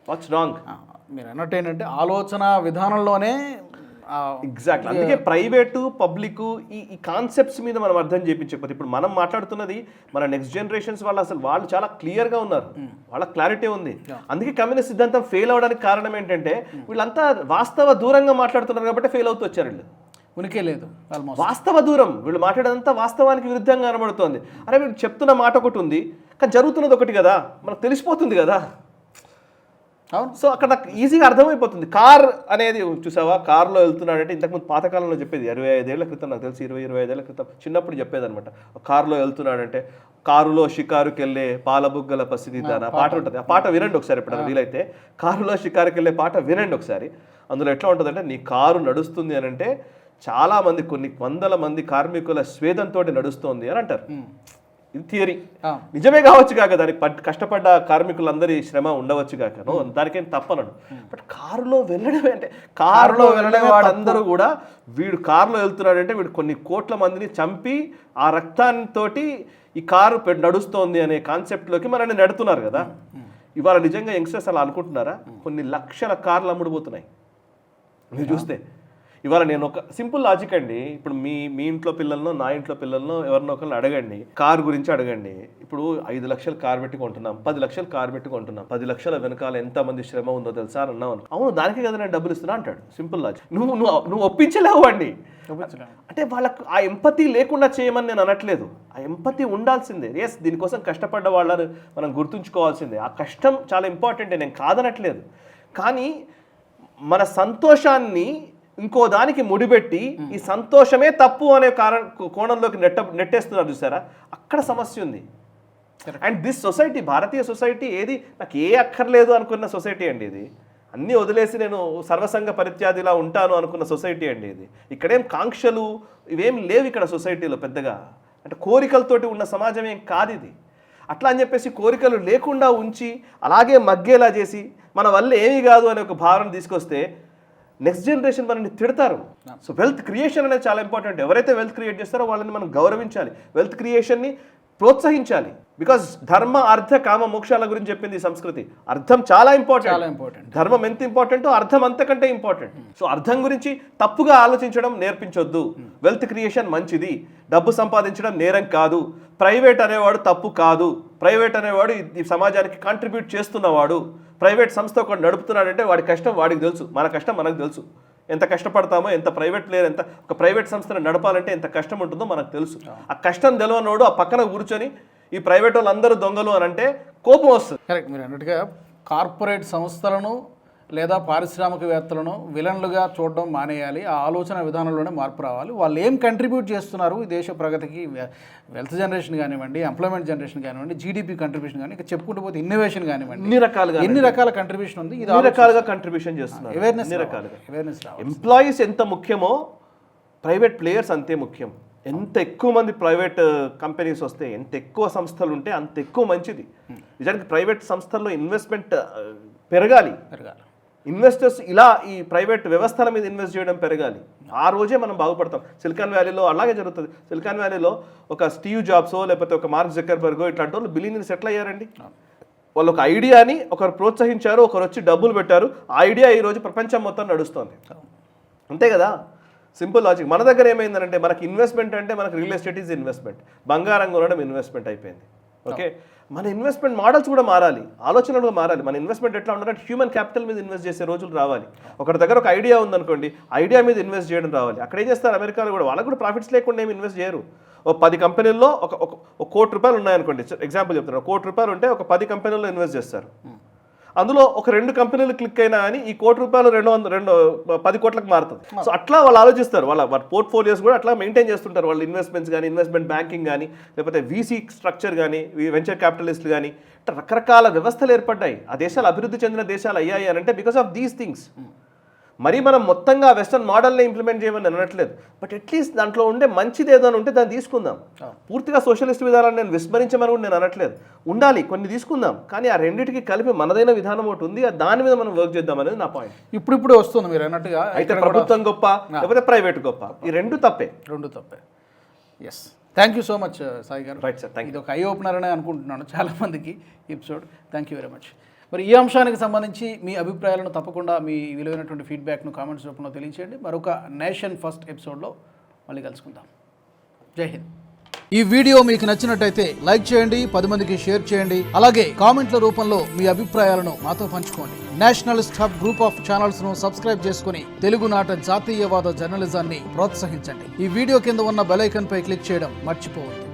What's wrong? మీరు అన్నట్టు ఏంటంటే ఆలోచన విధానంలోనే ఎగ్జాక్ట్లీ. అందుకే ప్రైవేటు పబ్లిక్ ఈ కాన్సెప్ట్స్ మీద మనం అర్థం చేయించకపోతే, ఇప్పుడు మనం మాట్లాడుతున్నది మన నెక్స్ట్ జనరేషన్స్ వాళ్ళు, అసలు వాళ్ళు చాలా క్లియర్గా ఉన్నారు, వాళ్ళ క్లారిటీ ఉంది. అందుకే కమ్యూనిస్ట్ సిద్ధాంతం ఫెయిల్ అవడానికి కారణం ఏంటంటే వీళ్ళంతా వాస్తవ దూరంగా మాట్లాడుతున్నారు కాబట్టి ఫెయిల్ అవుతూ వచ్చారు. వీళ్ళు ఉనికి లేదు, వాస్తవ దూరం. వీళ్ళు మాట్లాడేదంతా వాస్తవానికి విరుద్ధంగా కనబడుతోంది. అరే వీళ్ళు చెప్తున్న మాట ఒకటి ఉంది కానీ జరుగుతున్నది ఒకటి కదా, మనకు తెలిసిపోతుంది కదా. అవును. సో అక్కడ నాకు ఈజీగా అర్థమైపోతుంది. కార్ అనేది చూసావా, కార్లో వెళ్తున్నాడంటే ఇంతకుముందు పాతకాలంలో చెప్పేది 25 ఏళ్ల క్రితం, నాకు తెలిసి 25 ఏళ్ల క్రితం చిన్నప్పుడు చెప్పేది అనమాట. కార్లో వెళ్తున్నాడంటే కారులో షికారుకి వెళ్ళే పాలబుగ్గల పసిదిద్దాన పాట ఉంటుంది. ఆ పాట వినండి ఒకసారి ఎప్పుడైనా వీలైతే. కారులో షికారుకి వెళ్ళే పాట వినండి ఒకసారి. అందులో ఎట్లా ఉంటుందంటే, నీ కారు నడుస్తుంది అని అంటే చాలా మంది, కొన్ని వందల మంది కార్మికుల స్వేదంతో నడుస్తోంది అని అంటారు. ఇది థియరీ. నిజమే కావచ్చు కాక, దానికి కష్టపడ్డ కార్మికులందరి శ్రమ ఉండవచ్చు కాక, దానికేం తప్పనడు. బట్ కారులో వెళ్ళడం అంటే, కారులో వెళ్ళడం వాళ్ళందరూ కూడా వీడు కారులో వెళ్తున్నాడంటే వీడు కొన్ని కోట్ల మందిని చంపి ఆ రక్తాంతో ఈ కారు నడుస్తోంది అనే కాన్సెప్ట్లోకి మనల్ని నడుతున్నారు కదా. ఇవాళ నిజంగా యంగ్స్టర్స్ అలా అనుకుంటున్నారా? కొన్ని లక్షల కార్లు అమ్ముడుపోతున్నాయి మీరు చూస్తే. ఇవాళ నేను ఒక సింపుల్ లాజిక్ అండి. ఇప్పుడు మీ ఇంట్లో పిల్లలను, నా ఇంట్లో పిల్లలను, ఎవరినో ఒకరిని అడగండి, కార్ గురించి అడగండి. ఇప్పుడు 5 లక్షలు కార్ పెట్టి కొంటున్నాం, 10 లక్షలు కార్ పెట్టి కొంటున్నాం, 10 లక్షల వెనకాల ఎంతమంది శ్రమ ఉందో తెలుసా అని అన్నావు. అవును, దానికే కదా నేను డబ్బులు ఇస్తున్నా అంటాడు. Simple logic. నువ్వు ఒప్పించలేవు అండి. అంటే వాళ్ళకు ఆ ఎంపతి లేకుండా చేయమని నేను అనట్లేదు. ఆ ఎంపతి ఉండాల్సిందే. ఎస్, దీనికోసం కష్టపడ్డ వాళ్ళని మనం గుర్తుంచుకోవాల్సిందే. ఆ కష్టం చాలా ఇంపార్టెంట్, నేను కాదనట్లేదు. కానీ మన సంతోషాన్ని ఇంకో దానికి ముడిపెట్టి ఈ సంతోషమే తప్పు అనే కోణంలోకి నెట్టేస్తున్నారు చూసారా, అక్కడ సమస్య ఉంది. And this society, Bharatiya society ఏది నాకు ఏ అక్కర్లేదు అనుకున్న సొసైటీ అండి ఇది. అన్నీ వదిలేసి నేను సర్వసంగ పరిత్యాదిలా ఉంటాను అనుకున్న సొసైటీ అండి ఇది. ఇక్కడేం కాంక్షలు ఇవేం లేవు ఇక్కడ సొసైటీలో పెద్దగా. అంటే కోరికలతోటి ఉన్న సమాజం ఏం కాదు ఇది. అట్లా అని చెప్పేసి కోరికలు లేకుండా ఉంచి అలాగే మగ్గేలా చేసి మన వల్ల ఏమీ కాదు అనే ఒక భావన తీసుకొస్తే నెక్స్ట్ జనరేషన్ మనల్ని తిడతారు. సో వెల్త్ క్రియేషన్ అనేది చాలా ఇంపార్టెంట్. ఎవరైతే వెల్త్ క్రియేట్ చేస్తారో వాళ్ళని మనం గౌరవించాలి, వెల్త్ క్రియేషన్ని ప్రోత్సహించాలి. బికాస్ ధర్మ అర్థ కామ మోక్షాల గురించి చెప్పింది ఈ సంస్కృతి. అర్థం చాలా ఇంపార్టెంట్. ధర్మం ఎంత ఇంపార్టెంటో అర్థం అంతకంటే ఇంపార్టెంట్. సో అర్థం గురించి తప్పుగా ఆలోచించడం నేర్పించొద్దు. వెల్త్ క్రియేషన్ మంచిది, డబ్బు సంపాదించడం నేరం కాదు, ప్రైవేట్ అనేవాడు తప్పు కాదు, ప్రైవేట్ అనేవాడు ఈ సమాజానికి కాంట్రిబ్యూట్ చేస్తున్నవాడు. ప్రైవేట్ సంస్థ ఒకటి నడుపుతున్నాడంటే వాడి కష్టం వాడికి తెలుసు, మన కష్టం మనకు తెలుసు. ఎంత కష్టపడతామో, ఎంత ప్రైవేట్ ప్లేయర్, ఎంత ఒక ప్రైవేట్ సంస్థను నడపాలంటే ఎంత కష్టం ఉంటుందో మనకు తెలుసు. ఆ కష్టం తెలియనోడు ఆ పక్కన కూర్చొని ఈ ప్రైవేట్ వాళ్ళు అందరూ దొంగలు అని అంటే కోపం వస్తుంది. కరెక్ట్. మీరు అన్నట్టుగా కార్పొరేట్ సంస్థలను లేదా పారిశ్రామికవేత్తలను విలన్లుగా చూడడం మానేయాలి. ఆ ఆలోచన విధానంలోనే మార్పు రావాలి. వాళ్ళు ఏం కంట్రిబ్యూట్ చేస్తున్నారు ఈ దేశ ప్రగతికి, వెల్త్ జనరేషన్ కానివ్వండి, ఎంప్లాయ్మెంట్ జనరేషన్ కానివ్వండి, జీడిపి కంట్రిబ్యూషన్ కానీ, ఇక చెప్పుకుంటూ పోతే ఇన్నోవేషన్ కానివ్వండి, ఎన్ని రకాల కంట్రిబ్యూషన్ ఉంది. ఇది రకాలుగా కంట్రిబ్యూషన్ చేస్తున్నారు. అవేర్నెస్ ఎంప్లాయీస్ ఎంత ముఖ్యమో ప్రైవేట్ ప్లేయర్స్ అంతే ముఖ్యం. ఎంత ఎక్కువ మంది ప్రైవేట్ కంపెనీస్ వస్తే, ఎంత ఎక్కువ సంస్థలు ఉంటే అంత ఎక్కువ మంచిది. నిజానికి ప్రైవేట్ సంస్థల్లో ఇన్వెస్ట్మెంట్ పెరగాలి. ఇన్వెస్టర్స్ ఇలా ఈ ప్రైవేట్ వ్యవస్థల మీద ఇన్వెస్ట్ చేయడం పెరగాలి. ఆ రోజే మనం బాగుపడతాం. సిలికాన్ వ్యాలీలో అలాగే జరుగుతుంది. సిలికాన్ వ్యాలీలో ఒక స్టీవ్ జాబ్సో లేకపోతే ఒక మార్క్ జకర్బర్గో ఇట్లాంటి వాళ్ళు బిలియనీర్స్ ఎట్లా అయ్యారండి? వాళ్ళు ఒక ఐడియాని ఒకరు ప్రోత్సహించారు, ఒకరు వచ్చి డబ్బులు పెట్టారు, ఆ ఐడియా ఈరోజు ప్రపంచం మొత్తం నడుస్తుంది. అంతే కదా, సింపుల్ లాజిక్. మన దగ్గర ఏమైందంటే మనకి ఇన్వెస్ట్మెంట్ అంటే మనకి రియల్ ఎస్టేట్ ఈజ్ ఇన్వెస్ట్మెంట్, బంగారం కొనడం ఇన్వెస్ట్మెంట్ అయిపోయింది. ఓకే, మన ఇన్వెస్ట్మెంట్ మోడల్స్ కూడా మారాలి, ఆలోచనలు కూడా మారాలి. మన ఇన్వెస్ట్మెంట్ ఎట్లా ఉండాలంటే హ్యూమన్ క్యాపిటల్ మీద ఇన్వెస్ట్ చేసే రోజులు రావాలి. ఒకరి దగ్గర ఒక ఐడియా ఉందనుకోండి, ఐడియా మీద ఇన్వెస్ట్ చేయడం రావాలి. అక్కడ ఏం చేస్తారు అమెరికాలో కూడా, వాళ్ళకు కూడా ప్రాఫిట్స్ లేకుండా ఏమి ఇన్వెస్ట్ చేయరు. ఒక 10 కంపెనీల్లో ఒక ₹1,00,00,000 ఉన్నాయనుకోండి, ఎగ్జాంపుల్ చెప్తున్నారు, ₹1,00,00,000 ఉంటే ఒక 10 కంపెనీల్లో ఇన్వెస్ట్ చేస్తారు. అందులో ఒక 2 కంపెనీలు క్లిక్ అయినా కానీ ఈ ₹1,00,00,000 10 కోట్లకు మారుతుంది. సో అట్లా వాళ్ళు ఆలోచిస్తారు. వాళ్ళ పోర్ట్ఫోలియోస్ కూడా అట్లా మెయింటైన్ చేస్తుంటారు. వాళ్ళు ఇన్వెస్ట్మెంట్స్ కానీ, ఇన్వెస్ట్మెంట్ బ్యాంకింగ్ కానీ, లేకపోతే వీసీ స్ట్రక్చర్ కానీ, వెంచర్ క్యాపిటలిస్టులు కానీ, రకరకాల వ్యవస్థలు ఏర్పడ్డాయి. ఆ దేశాలు అభివృద్ధి చెందిన దేశాలు అయ్యాయి అని అంటే బికాస్ ఆఫ్ దీస్ థింగ్స్. మరి మనం మొత్తంగా వెస్టర్న్ మోడల్ని ఇంప్లిమెంట్ చేయమని అనట్లేదు, బట్ అట్లీస్ట్ దాంట్లో ఉండే మంచిది ఏదైనా ఉంటే దాన్ని తీసుకుందాం. పూర్తిగా సోషలిస్ట్ విధానాన్ని నేను విస్మరించమని కూడా నేను అనట్లేదు, ఉండాలి కొన్ని తీసుకుందాం, కానీ ఆ రెండింటికి కలిపి మనదైన విధానం ఒకటి ఉంది, దాని మీద మనం వర్క్ చేద్దాం అనేది నా పాయింట్. ఇప్పుడు వస్తుంది మీరు అన్నట్టుగా. అయితే ప్రభుత్వం గొప్ప లేకపోతే ప్రైవేట్ గొప్ప, ఈ రెండు తప్పే. Yes, thank you so much Sai గారు. Right sir, thank you. ఇది ఒక ఐ ఓపెనర్ అనే అనుకుంటున్నాను చాలామందికి episode. Thank you very much. మరి ఈ అంశానికి సంబంధించి మీ అభిప్రాయాలను తప్పకుండా మీ విలువైనటువంటి ఫీడ్బ్యాక్ను కామెంట్స్ రూపంలో తెలియచేయండి. మరొక నేషన్ ఫస్ట్ ఎపిసోడ్లో మళ్ళీ కలుసుకుందాం. జై హింద్. ఈ వీడియో మీకు నచ్చినట్టయితే లైక్ చేయండి, 10 మందికి షేర్ చేయండి, అలాగే కామెంట్ల రూపంలో మీ అభిప్రాయాలను మాతో పంచుకోండి. Nationalist hub group of channels ను సబ్స్క్రైబ్ చేసుకుని తెలుగునాట జాతీయవాద జర్నలిజాన్ని ప్రోత్సహించండి. ఈ వీడియో కింద ఉన్న బెల్ ఐకాన్ పై క్లిక్ చేయడం మర్చిపోవద్దు.